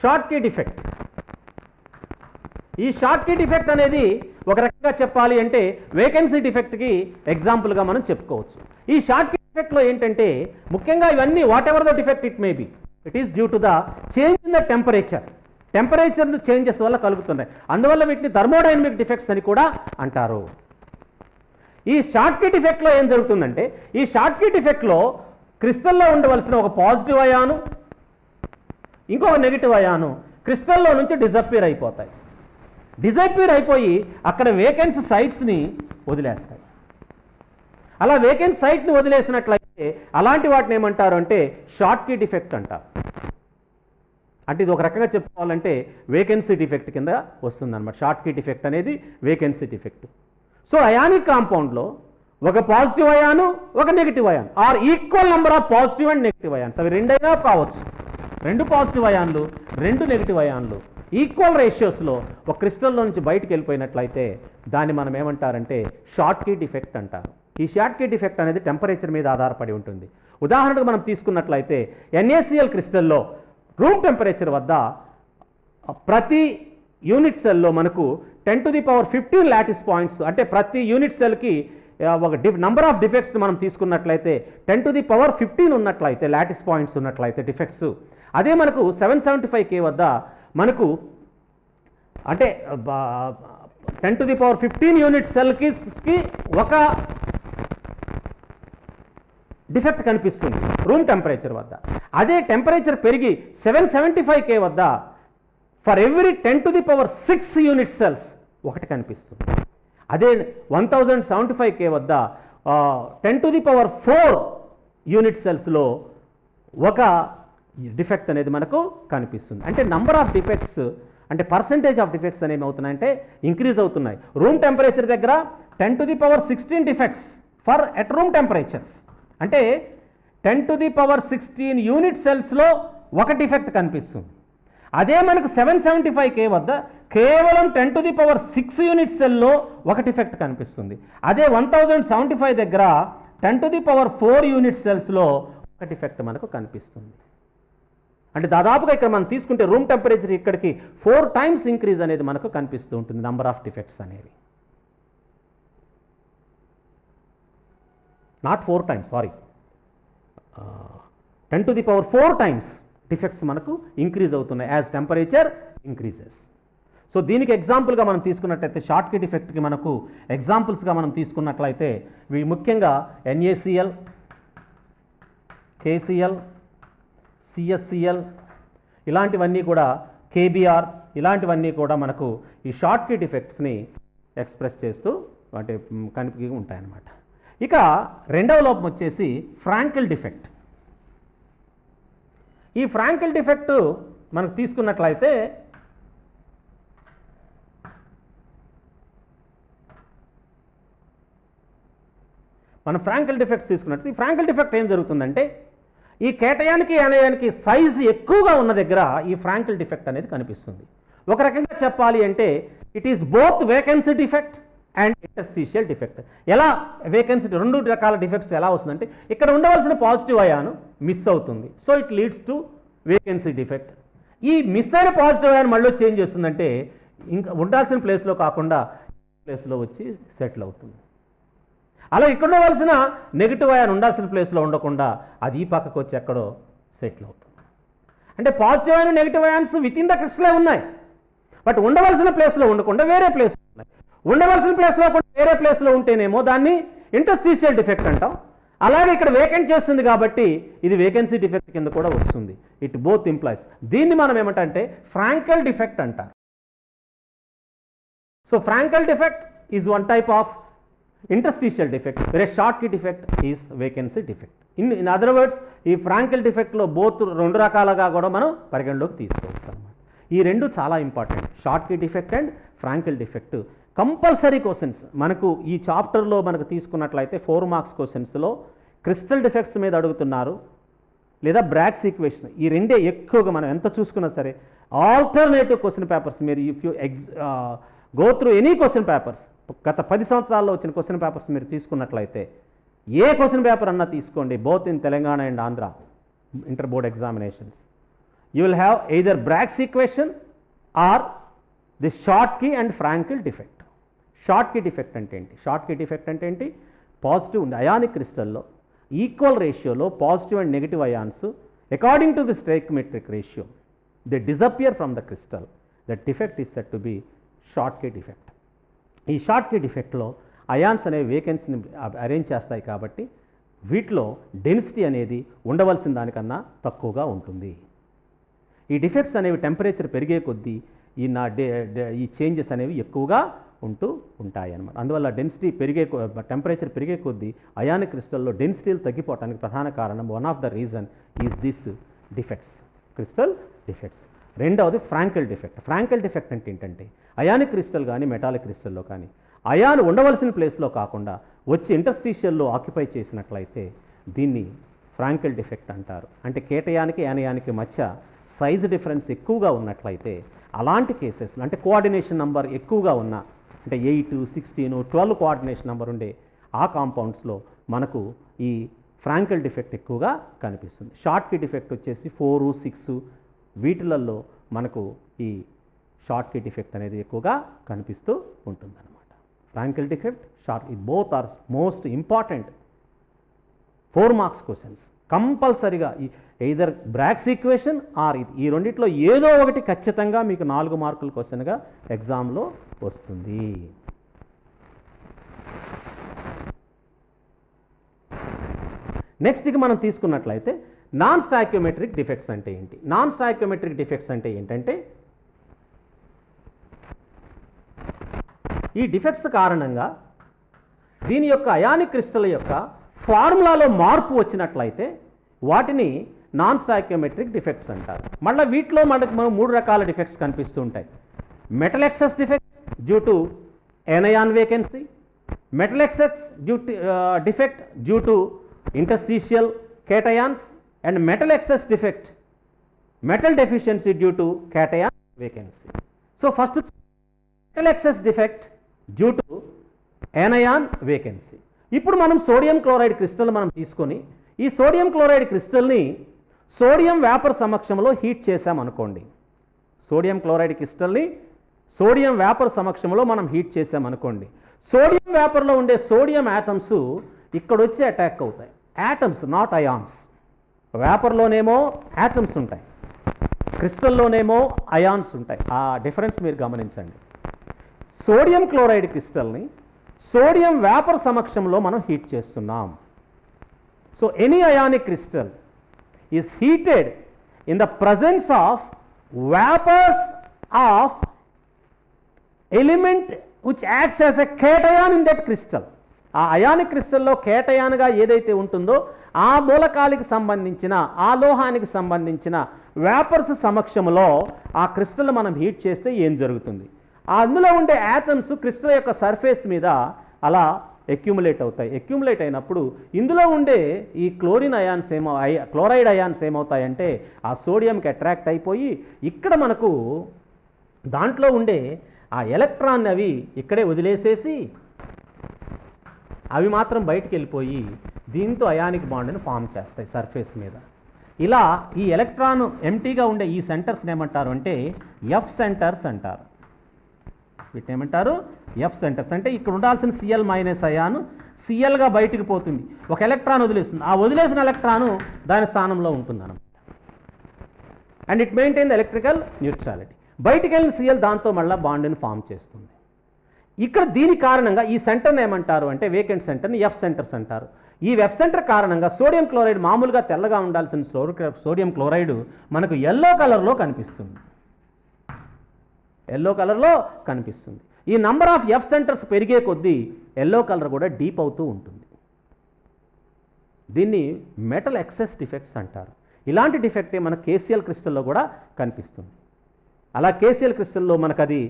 షార్ట్ కీ డిఫెక్ట్, ఈ షార్ట్ కీ డిఫెక్ట్ అనేది ఒక రకంగా చెప్పాలి అంటే వేకెన్సీ డిఫెక్ట్కి ఎగ్జాంపుల్గా మనం చెప్పుకోవచ్చు. ఈ షార్ట్ కీ డిఫెక్ట్లో ఏంటంటే ముఖ్యంగా ఇవన్నీ what ever the defect it may be, it is due to the change in the temperature changes వల్ల కలుగుతున్నాయి. అందువల్ల వీటిని థర్మోడైనమిక్ డిఫెక్ట్స్ అని కూడా అంటారు. ఈ షార్ట్ కీ డిఫెక్ట్లో ఏం జరుగుతుందంటే ఈ షార్ట్ కీ డిఫెక్ట్లో క్రిస్టల్లో ఉండవలసిన ఒక పాజిటివ్ అయాను ఇంకొక నెగిటివ్ అయాను క్రిస్టల్లో నుంచి డిజప్పీర్ అయిపోయి అక్కడ వేకెన్స్ సైట్స్ని వదిలేస్తాయి. అలా వేకెన్స్ సైట్ని వదిలేసినట్లయితే అలాంటి వాటిని ఏమంటారు అంటే షార్ట్ కీ డిఫెక్ట్ అంటారు. అంటే ఇది ఒక రకంగా చెప్పుకోవాలంటే వేకెన్సీ డిఫెక్ట్ కింద వస్తుందన్నమాట. షార్ట్ కీ డిఫెక్ట్ అనేది వేకెన్సీ డిఫెక్ట్. సో అయానిక్ కాంపౌండ్లో ఒక పాజిటివ్ అయాను ఒక negative ion are equal number of positive and negative ions, అవి 2 అయినా కావచ్చు, 2 పాజిటివ్ అయాన్లు 2 నెగిటివ్ అయాన్లు ఈక్వల్ రేషియోస్లో ఒక క్రిస్టల్లో నుంచి బయటకు వెళ్ళిపోయినట్లయితే దాన్ని మనం ఏమంటారంటే షార్ట్ కీ డిఫెక్ట్ అంటారు. ఈ షార్ట్ కీ డిఫెక్ట్ అనేది టెంపరేచర్ మీద ఆధారపడి ఉంటుంది. ఉదాహరణకు మనం తీసుకున్నట్లయితే NaCl క్రిస్టల్లో రూమ్ టెంపరేచర్ వద్ద ప్రతి యూనిట్ సెల్లో మనకు 10⁻15 లాటిస్ పాయింట్స్, అంటే ప్రతి యూనిట్ సెల్కి ఒక నంబర్ ఆఫ్ డిఫెక్ట్స్ మనం తీసుకున్నట్లయితే 10⁻15 ఉన్నట్లయితే లాటిస్ పాయింట్స్ ఉన్నట్లయితే డిఫెక్ట్స్, అదే మనకు 775K వద్ద మనకు అంటే 10⁻15 యూనిట్ సెల్కి ఒక డిఫెక్ట్ కనిపిస్తుంది రూమ్ టెంపరేచర్ వద్ద. అదే టెంపరేచర్ పెరిగి 775K వద్ద ఫర్ ఎవ్రీ 10⁻6 యూనిట్ సెల్స్ ఒకటి కనిపిస్తుంది. అదే 1075K వద్ద 10⁻4 యూనిట్ సెల్స్లో ఒక డిఫెక్ట్ అనేది మనకు కనిపిస్తుంది. అంటే నంబర్ ఆఫ్ డిఫెక్ట్స్ అంటే పర్సంటేజ్ ఆఫ్ డిఫెక్ట్స్ అనేవి అవుతున్నాయంటే ఇంక్రీజ్ అవుతున్నాయి. రూమ్ టెంపరేచర్ దగ్గర 10⁻16 defects for at room temperatures, అంటే 10⁻16 యూనిట్ సెల్స్లో ఒక డిఫెక్ట్ కనిపిస్తుంది. అదే మనకు 775K వద్ద కేవలం 10⁻6 యూనిట్ సెల్లో ఒక డిఫెక్ట్ కనిపిస్తుంది. అదే 1075 దగ్గర 10⁻4 యూనిట్ సెల్స్లో ఒక డిఫెక్ట్ మనకు కనిపిస్తుంది. అంటే దాదాపుగా ఇక్కడ మనం తీసుకుంటే రూమ్ టెంపరేచర్ ఇక్కడికి 4 times ఇంక్రీజ్ అనేది మనకు కనిపిస్తూ ఉంటుంది నంబర్ ఆఫ్ డిఫెక్ట్స్ అనేవి. Not 4 times, sorry, 10⁻4 times defects మనకు ఇంక్రీజ్ అవుతున్నాయి యాజ్ టెంపరేచర్ ఇంక్రీజెస్. సో దీనికి ఎగ్జాంపుల్గా మనం తీసుకున్నట్లయితే షార్ట్ కీ డిఫెక్ట్కి మనకు ఎగ్జాంపుల్స్గా మనం తీసుకున్నట్లయితే ముఖ్యంగా NaCl, KCl, CSCl ఇలాంటివన్నీ కూడా, KBr ఇలాంటివన్నీ కూడా మనకు ఈ షార్ట్ కీ డిఫెక్ట్స్ని ఎక్స్ప్రెస్ చేస్తూ అంటే కనిపి ఉంటాయన్నమాట. ఇక రెండవ లోపం వచ్చేసి ఫ్రాంకెల్ డిఫెక్ట్. ఈ ఫ్రాంకెల్ డిఫెక్ట్ మనకు తీసుకున్నట్లయితే మనం ఫ్రాంకెల్ డిఫెక్ట్స్ తీసుకున్నట్టు, ఈ ఫ్రాంకెల్ డిఫెక్ట్ ఏం జరుగుతుందంటే ఈ కేటయానికి అనయానికి సైజు ఎక్కువగా ఉన్న దగ్గర ఈ ఫ్రాంకెల్ డిఫెక్ట్ అనేది కనిపిస్తుంది. ఒక రకంగా చెప్పాలి అంటే it is both vacancy defect and interstitial defect. ఎలా వేకెన్సీ, రెండు రకాల డిఫెక్ట్స్ ఎలా వస్తుందంటే ఇక్కడ ఉండవలసిన పాజిటివ్ అయాను మిస్ అవుతుంది, so it leads to vacancy defect. ఈ మిస్ అయిన పాజిటివ్ అయాన్ మళ్ళీ చేంజ్ చేస్తుందంటే ఇంకా ఉండాల్సిన ప్లేస్లో కాకుండా ప్లేస్లో వచ్చి సెటిల్ అవుతుంది. అలా ఇక్కడ ఉండవలసిన నెగిటివ్ అయాన్ ఉండాల్సిన ప్లేస్లో ఉండకుండా అది ఈ పక్కకు వచ్చి ఎక్కడో సెటిల్ అవుతుంది. అంటే positive ion negative ions within the క్రిస్టలే ఉన్నాయి, బట్ ఉండవలసిన ప్లేస్లో ఉండకుండా వేరే ప్లేస్ ఉన్నాయి. ఉండవలసిన ప్లేస్లో కూడా వేరే ప్లేస్లో ఉంటేనేమో దాన్ని ఇంటర్స్టీషియల్ డిఫెక్ట్ అంటాం. అలాగే ఇక్కడ వేకెంట్ చేస్తుంది కాబట్టి ఇది వేకెన్సీ డిఫెక్ట్ కింద కూడా వస్తుంది. It both implies. దీన్ని మనం ఏమంటే ఫ్రాంకెల్ డిఫెక్ట్ అంటారు. So Frenkel defect is one type of interstitial defect, whereas short key defect is vacancy defect. In other words, ఈ ఫ్రాంకెల్ డిఫెక్ట్లో బోత్ రెండు రకాలుగా కూడా మనం పరిగణలోకి తీసుకోవచ్చు అన్నమాట. ఈ రెండు చాలా important, Schottky defect and Frenkel defect. Compulsory questions మనకు ఈ చాప్టర్లో మనకు తీసుకున్నట్లయితే 4 marks క్వశ్చన్స్లో క్రిస్టల్ డిఫెక్ట్స్ మీద అడుగుతున్నారు, లేదా బ్రాగ్స్ ఈక్వేషన్. ఈ రెండే ఎక్కువగా మనం ఎంత చూసుకున్నా సరే. ఆల్టర్నేటివ్ క్వశ్చన్ పేపర్స్ మీరు if you go through any question papers, గత 10 సంవత్సరాల్లో వచ్చిన క్వశ్చన్ పేపర్స్ మీరు తీసుకున్నట్లయితే ఏ క్వశ్చన్ పేపర్ అన్నా తీసుకోండి, both in Telangana and Andhra inter board examinations, you will have either Bragg's equation or the Schottky and Frenkel defect. Schottky defect అంటే ఏంటి? షార్ట్ కీ డిఫెక్ట్ అంటే ఏంటి? పాజిటివ్ అయానిక్ క్రిస్టల్లో ఈక్వల్ రేషియోలో positive and negative ions according to the stoichiometric ratio they disappear from the crystal. That defect is said to be Schottky defect. ఈ షార్ట్ కీ డిఫెక్ట్లో అయాన్స్ అనేవి వేకెన్సీని అరేంజ్ చేస్తాయి కాబట్టి వీటిలో డెన్సిటీ అనేది ఉండవలసిన దానికన్నా తక్కువగా ఉంటుంది. ఈ డిఫెక్ట్స్ అనేవి టెంపరేచర్ పెరిగే కొద్దీ ఈ చేంజెస్ అనేవి ఎక్కువగా ఉంటాయి అన్నమాట. అందువల్ల డెన్సిటీ టెంపరేచర్ పెరిగే కొద్దీ అయానిక్ క్రిస్టల్లో డెన్సిటీలు తగ్గిపోవడానికి ప్రధాన కారణం, one of the reason is this defects, crystal defects. రెండవది ఫ్రాంకెల్ డిఫెక్ట్. ఫ్రాంకెల్ డిఫెక్ట్ అంటే ఏంటంటే అయానిక్ క్రిస్టల్ కానీ మెటాలిక్ క్రిస్టల్లో కానీ అయాన్ ఉండవలసిన ప్లేస్లో కాకుండా వచ్చి ఇంటర్స్టీషియల్లో ఆక్యుపై చేసినట్లయితే దీన్ని ఫ్రాంకెల్ డిఫెక్ట్ అంటారు. అంటే కేటయానికి యానయానికి మధ్య సైజ్ డిఫరెన్స్ ఎక్కువగా ఉన్నట్లయితే అలాంటి కేసెస్లో, అంటే కోఆర్డినేషన్ నంబర్ ఎక్కువగా ఉన్న, అంటే 8, 16, 12 కోఆర్డినేషన్ నెంబర్ ఉండే ఆ కాంపౌండ్స్లో మనకు ఈ ఫ్రాంకెల్ డిఫెక్ట్ ఎక్కువగా కనిపిస్తుంది. షార్ట్ కీ డిఫెక్ట్ వచ్చేసి 4, 6 వీటిలలో మనకు ఈ షార్ట్కీ డిఫెక్ట్ అనేది ఎక్కువగా కనిపిస్తూ ఉంటుందన్నమాట. ఫ్రాంకెల్ డిఫెక్ట్, షార్ట్, ఇది both are most important 4 marks questions. కంపల్సరిగా ఎయిదర్ బ్రాగ్స్ ఈక్వేషన్ ఆర్ ఇది, ఈ రెండిట్లో ఏదో ఒకటి ఖచ్చితంగా మీకు 4 మార్కుల క్వశ్చన్గా ఎగ్జామ్లో వస్తుంది. నెక్స్ట్ ఇక మనం తీసుకున్నట్లయితే నాన్ స్టాయికియోమెట్రిక్ డిఫెక్ట్స్ అంటే ఏంటి? నాన్ స్టాయికియోమెట్రిక్ డిఫెక్ట్స్ అంటే ఏంటంటే ఈ డిఫెక్ట్స్ కారణంగా దీని యొక్క అయానిక్ క్రిస్టల్ యొక్క ఫార్ములాలో మార్పు వచ్చినట్లయితే వాటిని నాన్ స్టాయికియోమెట్రిక్ డిఫెక్ట్స్ అంటారు. మళ్ళీ వీటిలో మనకు 3 రకాల డిఫెక్ట్స్ కనిపిస్తూ ఉంటాయి. Metal excess defects due to anion vacancy, metal excess defect due to interstitial cations, and metal excess defect, metal deficiency due to cation vacancy. So first metal excess defect due to anion vacancy. ఇప్పుడు మనం సోడియం క్లోరైడ్ క్రిస్టల్ మనం తీసుకొని ఈ సోడియం క్లోరైడ్ క్రిస్టల్ని సోడియం వేపర్ సమక్షంలో హీట్ చేసామనుకోండి. సోడియం క్లోరైడ్ క్రిస్టల్ని సోడియం వేపర్ సమక్షంలో మనం హీట్ చేసామనుకోండి. సోడియం వేపర్లో ఉండే సోడియం యాటమ్స్ ఇక్కడ వచ్చి అటాక్ అవుతాయి. Atoms, not ions. వేపర్లోనేమో యాటమ్స్ ఉంటాయి, క్రిస్టల్లోనేమో అయాన్స్ ఉంటాయి. ఆ డిఫరెన్స్ మీరు గమనించండి. సోడియం క్లోరైడ్ క్రిస్టల్ని సోడియం వేపర్ సమక్షంలో మనం హీట్ చేస్తున్నాం. So any ionic crystal is heated in the presence of vapours of element which acts as a cation in that crystal. ఆ అయానిక్ క్రిస్టల్లో కేటయాన్గా ఏదైతే ఉంటుందో ఆ మూలకానికి సంబంధించిన, ఆ లోహానికి సంబంధించిన వేపర్స్ సమక్షంలో ఆ క్రిస్టల్ మనం హీట్ చేస్తే ఏం జరుగుతుంది? అందులో ఉండే యాటమ్స్ క్రిస్టల్ యొక్క సర్ఫేస్ మీద అలా అక్యుములేట్ అవుతాయి. అక్యుములేట్ అయినప్పుడు ఇందులో ఉండే ఈ క్లోరైడ్ అయాన్స్ ఏమవుతాయంటే ఆ సోడియంకి అట్రాక్ట్ అయిపోయి ఇక్కడ మనకు దాంట్లో ఉండే ఆ ఎలక్ట్రాన్ అవి ఇక్కడే వదిలేసేసి అవి మాత్రం బయటికి వెళ్ళిపోయి దీంతో అయానిక్ బాండ్ని ఫామ్ చేస్తాయి సర్ఫేస్ మీద. ఇలా ఈ ఎలక్ట్రాన్ ఎంటీగా ఉండే ఈ సెంటర్స్ని ఏమంటారు అంటే ఎఫ్ సెంటర్స్ అంటారు. వీటిని ఏమంటారు? F centres. అంటే ఇక్కడ ఉండాల్సిన సిఎల్ మైనస్ అయాను సిఎల్గా బయటికి పోతుంది, ఒక ఎలక్ట్రాన్ వదిలేస్తుంది. ఆ వదిలేసిన ఎలక్ట్రాను దాని స్థానంలో ఉంటుంది అన్నమాట. And it maintain the electrical neutrality. బయటికి వెళ్ళిన సిఎల్ దాంతో మళ్ళీ బాండ్ని ఫామ్ చేస్తుంది. ఇక్కడ దీని కారణంగా ఈ సెంటర్ని ఏమంటారు అంటే వేకెంట్ సెంటర్ని ఎఫ్ సెంటర్స్ అంటారు. ఈ ఎఫ్ సెంటర్ కారణంగా సోడియం క్లోరైడ్ మామూలుగా తెల్లగా ఉండాల్సిన సోడియం క్లోరైడ్ మనకు ఎల్లో కలర్లో కనిపిస్తుంది. ఎల్లో కలర్లో కనిపిస్తుంది. ఈ నంబర్ ఆఫ్ ఎఫ్ సెంటర్స్ పెరిగే కొద్దీ ఎల్లో కలర్ కూడా డీప్ అవుతూ ఉంటుంది. దీన్ని మెటల్ ఎక్సెస్ డిఫెక్ట్స్ అంటారు. ఇలాంటి డిఫెక్టే మన కేసీఎల్ క్రిస్టల్లో కూడా కనిపిస్తుంది. అలా కేసీఎల్ క్రిస్టల్లో మనకు అది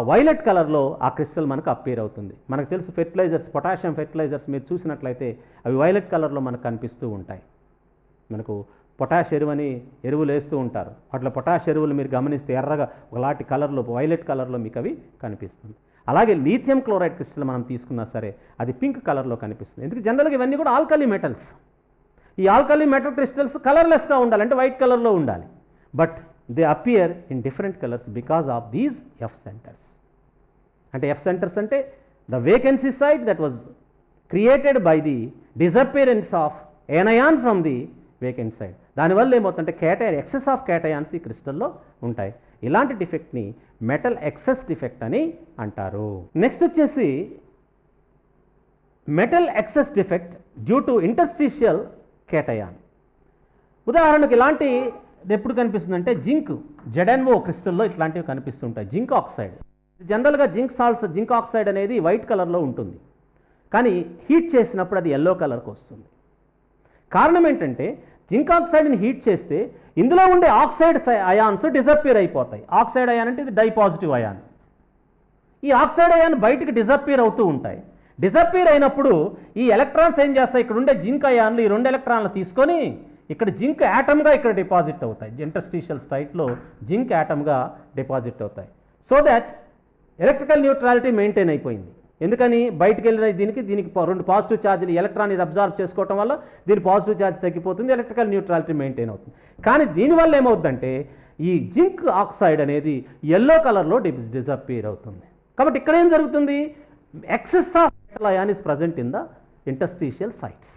వైలెట్ కలర్లో ఆ క్రిస్టల్ మనకు అప్పేర్ అవుతుంది. మనకు తెలుసు ఫెర్టిలైజర్స్, పొటాషియం ఫెర్టిలైజర్స్ మీరు చూసినట్లయితే అవి వైలెట్ కలర్లో మనకు కనిపిస్తూ ఉంటాయి. మనకు పొటాష్ ఎరువని ఎరువులు వేస్తూ ఉంటారు. అట్లా పొటాష్ ఎరువులు మీరు గమనిస్తే ఎర్రగా ఒకలాంటి కలర్లో వైలెట్ కలర్లో మీకు అవి కనిపిస్తుంది. అలాగే లీథియం క్లోరైడ్ క్రిస్టల్ మనం తీసుకున్నా సరే అది పింక్ కలర్లో కనిపిస్తుంది. ఎందుకు జనరల్గా ఇవన్నీ కూడా ఆల్కలీ మెటల్స్. ఈ ఆల్కలీ మెటల్ క్రిస్టల్స్ కలర్లెస్గా ఉండాలి, అంటే వైట్ కలర్లో ఉండాలి. But they appear in different colors because of these F centers. అంటే F centers అంటే the vacancy site that was created by the disappearance of anion from the vacant site. దానివల్ల ఏమవుతుందంటే కేటయాన్, ఎక్సెస్ ఆఫ్ కేటయాన్స్ ఈ క్రిస్టల్లో ఉంటాయి. ఇలాంటి డిఫెక్ట్ని మెటల్ ఎక్సెస్ డిఫెక్ట్ అని అంటారు. నెక్స్ట్ వచ్చేసి metal excess defect due to interstitial cation. ఉదాహరణకు ఇలాంటి ఎప్పుడు కనిపిస్తుందంటే జింక్ జెడ్ఎన్ఓ క్రిస్టల్లో ఇట్లాంటివి కనిపిస్తుంటాయి. జింక్ ఆక్సైడ్, జనరల్గా జింక్ ఆక్సైడ్ అనేది వైట్ కలర్లో ఉంటుంది, కానీ హీట్ చేసినప్పుడు అది ఎల్లో కలర్కి వస్తుంది. కారణం ఏంటంటే జింక్ ఆక్సైడ్ని హీట్ చేస్తే ఇందులో ఉండే ఆక్సైడ్ అయాన్స్ డిసప్పియర్ అయిపోతాయి. ఆక్సైడ్ అయాన్ అంటే ఇది డైపాజిటివ్ అయాన్. ఈ ఆక్సైడ్ అయాన్ బయటికి డిసప్పియర్ అవుతూ ఉంటాయి. డిసప్పియర్ అయినప్పుడు ఈ ఎలక్ట్రాన్స్ ఏం చేస్తాయి, ఇక్కడ ఉండే జింక్ అయాన్లు ఈ 2 ఎలక్ట్రాన్లు తీసుకొని ఇక్కడ జింక్ యాటమ్గా ఇక్కడ డిపాజిట్ అవుతాయి. ఇంటర్స్టిషియల్ సైట్లో జింక్ యాటమ్గా డిపాజిట్ అవుతాయి. So that electrical neutrality maintain అయిపోయింది. ఎందుకని బయటికి వెళ్ళిన దీనికి 2 పాజిటివ్ ఛార్జీలు ఎలక్ట్రాన్ ఇది అబ్జార్బ్ చేసుకోవడం వల్ల దీని పాజిటివ్ ఛార్జ్ తగ్గిపోతుంది, ఎలక్ట్రికల్ న్యూట్రాలిటీ మెయింటైన్ అవుతుంది. కానీ దీనివల్ల ఏమవుతుందంటే ఈ జింక్ ఆక్సైడ్ అనేది ఎల్లో కలర్లో డిజపియర్ అవుతుంది. కాబట్టి ఇక్కడ ఏం జరుగుతుంది, excess of metal ion is present in the interstitial sites.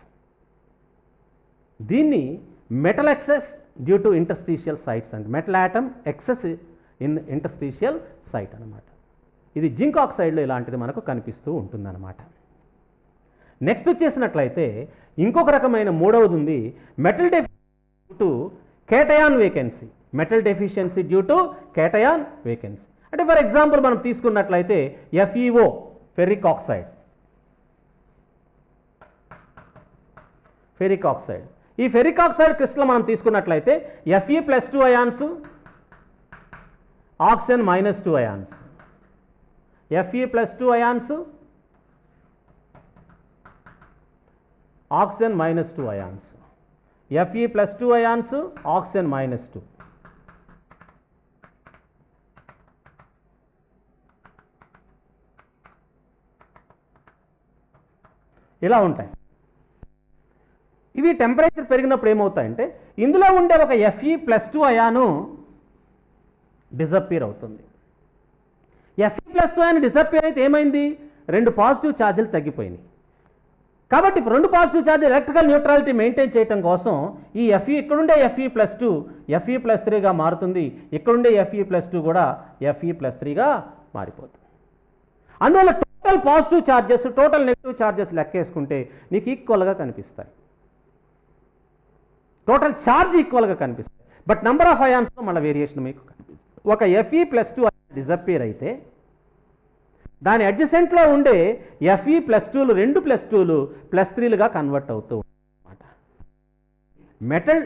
దీన్ని metal excess due to interstitial sites అంటే metal atom excess in interstitial site అనమాట. ఇది జింక్ ఆక్సైడ్లో ఇలాంటిది మనకు కనిపిస్తూ ఉంటుందన్నమాట. నెక్స్ట్ వచ్చేసినట్లయితే ఇంకొక రకమైన మూడవది ఉంది, metal deficiency due to cation vacancy. Metal deficiency due to cation vacancy అంటే ఫర్ ఎగ్జాంపుల్ మనం తీసుకున్నట్లయితే FeO ferric oxide. Ferric oxide, ఈ ఫెరిక్ ఆక్సైడ్ క్రిస్టల్ మనం తీసుకున్నట్లయితే Fe+2 ions, oxygen -2 ions. Fe+2 ions, oxygen -2 ions. Fe+2 ions, oxygen -2. ఇలా ఉంటాయి. ఇవి టెంపరేచర్ పెరిగినప్పుడు ఏమవుతాయంటే ఇందులో ఉండే ఒక Fe+2 అయాను డిజపియర్ అవుతుంది. Fe+2 అయాన్ డిజపియర్ అయితే ఏమైంది, 2 పాజిటివ్ ఛార్జీలు తగ్గిపోయినాయి. కాబట్టి 2 positive charge electrical neutrality maintain చేయడం కోసం ఈ ఇక్కడుండే Fe+2 Fe+3గా మారుతుంది, ఇక్కడుండే Fe+2 కూడా Fe+3గా మారిపోతుంది. అందువల్ల total positive charges total negative charges లెక్కేసుకుంటే నీకు ఈక్వల్గా కనిపిస్తాయి, టోటల్ ఛార్జ్ ఈక్వల్గా కనిపిస్తాయి. బట్ నెంబర్ ఆఫ్ అయాన్స్లో మళ్ళీ వేరియేషన్ మీకు కనిపిస్తుంది. ఒక Fe+2 డిజపియర్ అయితే దాని అడ్జసెంట్లో ఉండే Fe+2లు 2 +2లు +3లుగా కన్వర్ట్ అవుతూ ఉంటాయన్నమాట. Metal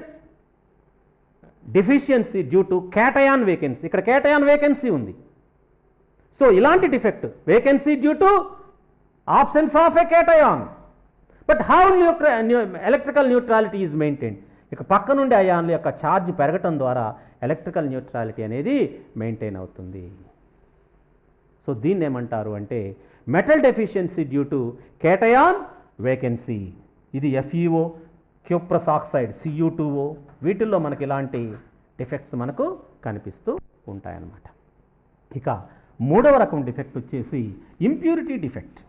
deficiency due to cation vacancy. ఇక్కడ కేటయాన్ వేకెన్సీ ఉంది. సో ఇలాంటి defect vacancy due to absence of a cation. But how electrical neutrality is maintain. ఇక పక్క నుండి అయాన్ల యొక్క ఛార్జ్ పెరగటం ద్వారా ఎలక్ట్రికల్ న్యూట్రాలిటీ అనేది మెయింటైన్ అవుతుంది. సో దీన్ని ఏమంటారు అంటే metal deficiency due to cation vacancy. ఇది FeO, క్యూప్రస్ ఆక్సైడ్, Cu2O, వీటిల్లో మనకి ఇలాంటి డిఫెక్ట్స్ మనకు కనిపిస్తూ ఉంటాయన్నమాట. ఇక మూడవ రకం డిఫెక్ట్ వచ్చేసి ఇంప్యూరిటీ డిఫెక్ట్.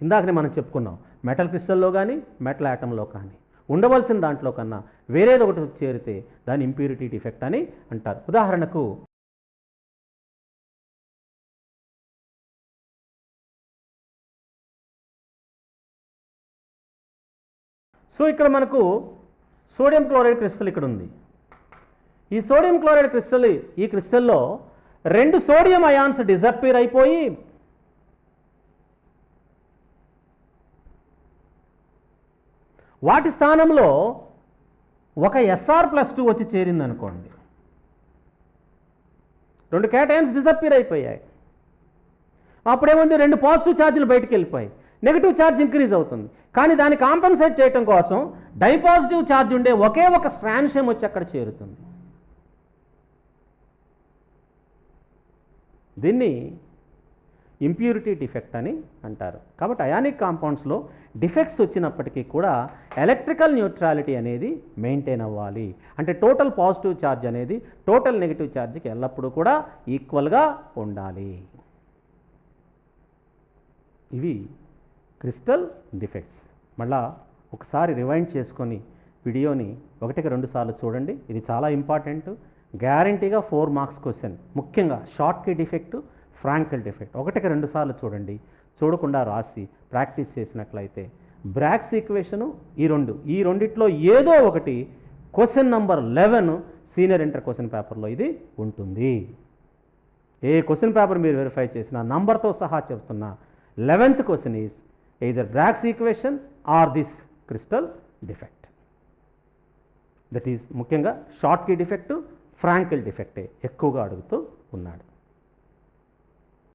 ఇందాకనే మనం చెప్పుకున్నాం, మెటల్ క్రిస్టల్లో కానీ మెటల్ ఆటంలో కానీ ఉండవలసిన దాంట్లో కన్నా వేరేది ఒకటి చేరితే దాన్ని ఇంప్యూరిటీ డిఫెక్ట్ అని అంటారు. ఉదాహరణకు సో ఇక్కడ మనకు సోడియం క్లోరైడ్ క్రిస్టల్ ఇక్కడ ఉంది. ఈ సోడియం క్లోరైడ్ క్రిస్టల్, ఈ క్రిస్టల్లో 2 సోడియం అయాన్స్ డిజపియర్ అయిపోయి వాటి స్థానంలో ఒక Sr+2 వచ్చి చేరింది అనుకోండి. 2 కేటయాన్స్ డిజపియర్ అయిపోయాయి. అప్పుడేముంది, 2 పాజిటివ్ ఛార్జీలు బయటికి వెళ్ళిపోయాయి, నెగిటివ్ ఛార్జ్ ఇంక్రీజ్ అవుతుంది. కానీ దాన్ని కాంపెన్సేట్ చేయడం కోసం డైపాజిటివ్ ఛార్జ్ ఉండే ఒకే ఒక స్ట్రాన్షియం వచ్చి అక్కడ చేరుతుంది. దీన్ని ఇంప్యూరిటీ డిఫెక్ట్ అని అంటారు. కాబట్టి అయానిక్ కాంపౌండ్స్లో డిఫెక్ట్స్ వచ్చినప్పటికీ కూడా ఎలక్ట్రికల్ న్యూట్రాలిటీ అనేది మెయింటైన్ అవ్వాలి. అంటే టోటల్ పాజిటివ్ ఛార్జ్ అనేది టోటల్ నెగిటివ్ ఛార్జ్కి ఎల్లప్పుడూ కూడా ఈక్వల్గా ఉండాలి. ఇవి క్రిస్టల్ డిఫెక్ట్స్. మళ్ళా ఒకసారి రివైండ్ చేసుకొని వీడియోని 1కి 2 సార్లు చూడండి. ఇది చాలా ఇంపార్టెంట్. గ్యారంటీగా 4 మార్క్స్ క్వశ్చన్. ముఖ్యంగా Schottky defect, Frankl defect 1కి 2 సార్లు చూడండి. చూడకుండా రాసి ప్రాక్టీస్ చేసినట్లయితే బ్రాగ్స్ ఈక్వేషను ఈ రెండిట్లో ఏదో ఒకటి question number 11 senior inter question పేపర్లో ఇది ఉంటుంది. ఏ క్వశ్చన్ పేపర్ మీరు వెరిఫై చేసినా నంబర్తో సహా చెప్తున్నా 11th question is either Bragg's equation or this crystal defect. That is ముఖ్యంగా షార్ట్ కీ డిఫెక్ట్, ఫ్రాంకెల్ డిఫెక్టే ఎక్కువగా అడుగుతూ ఉన్నాడు.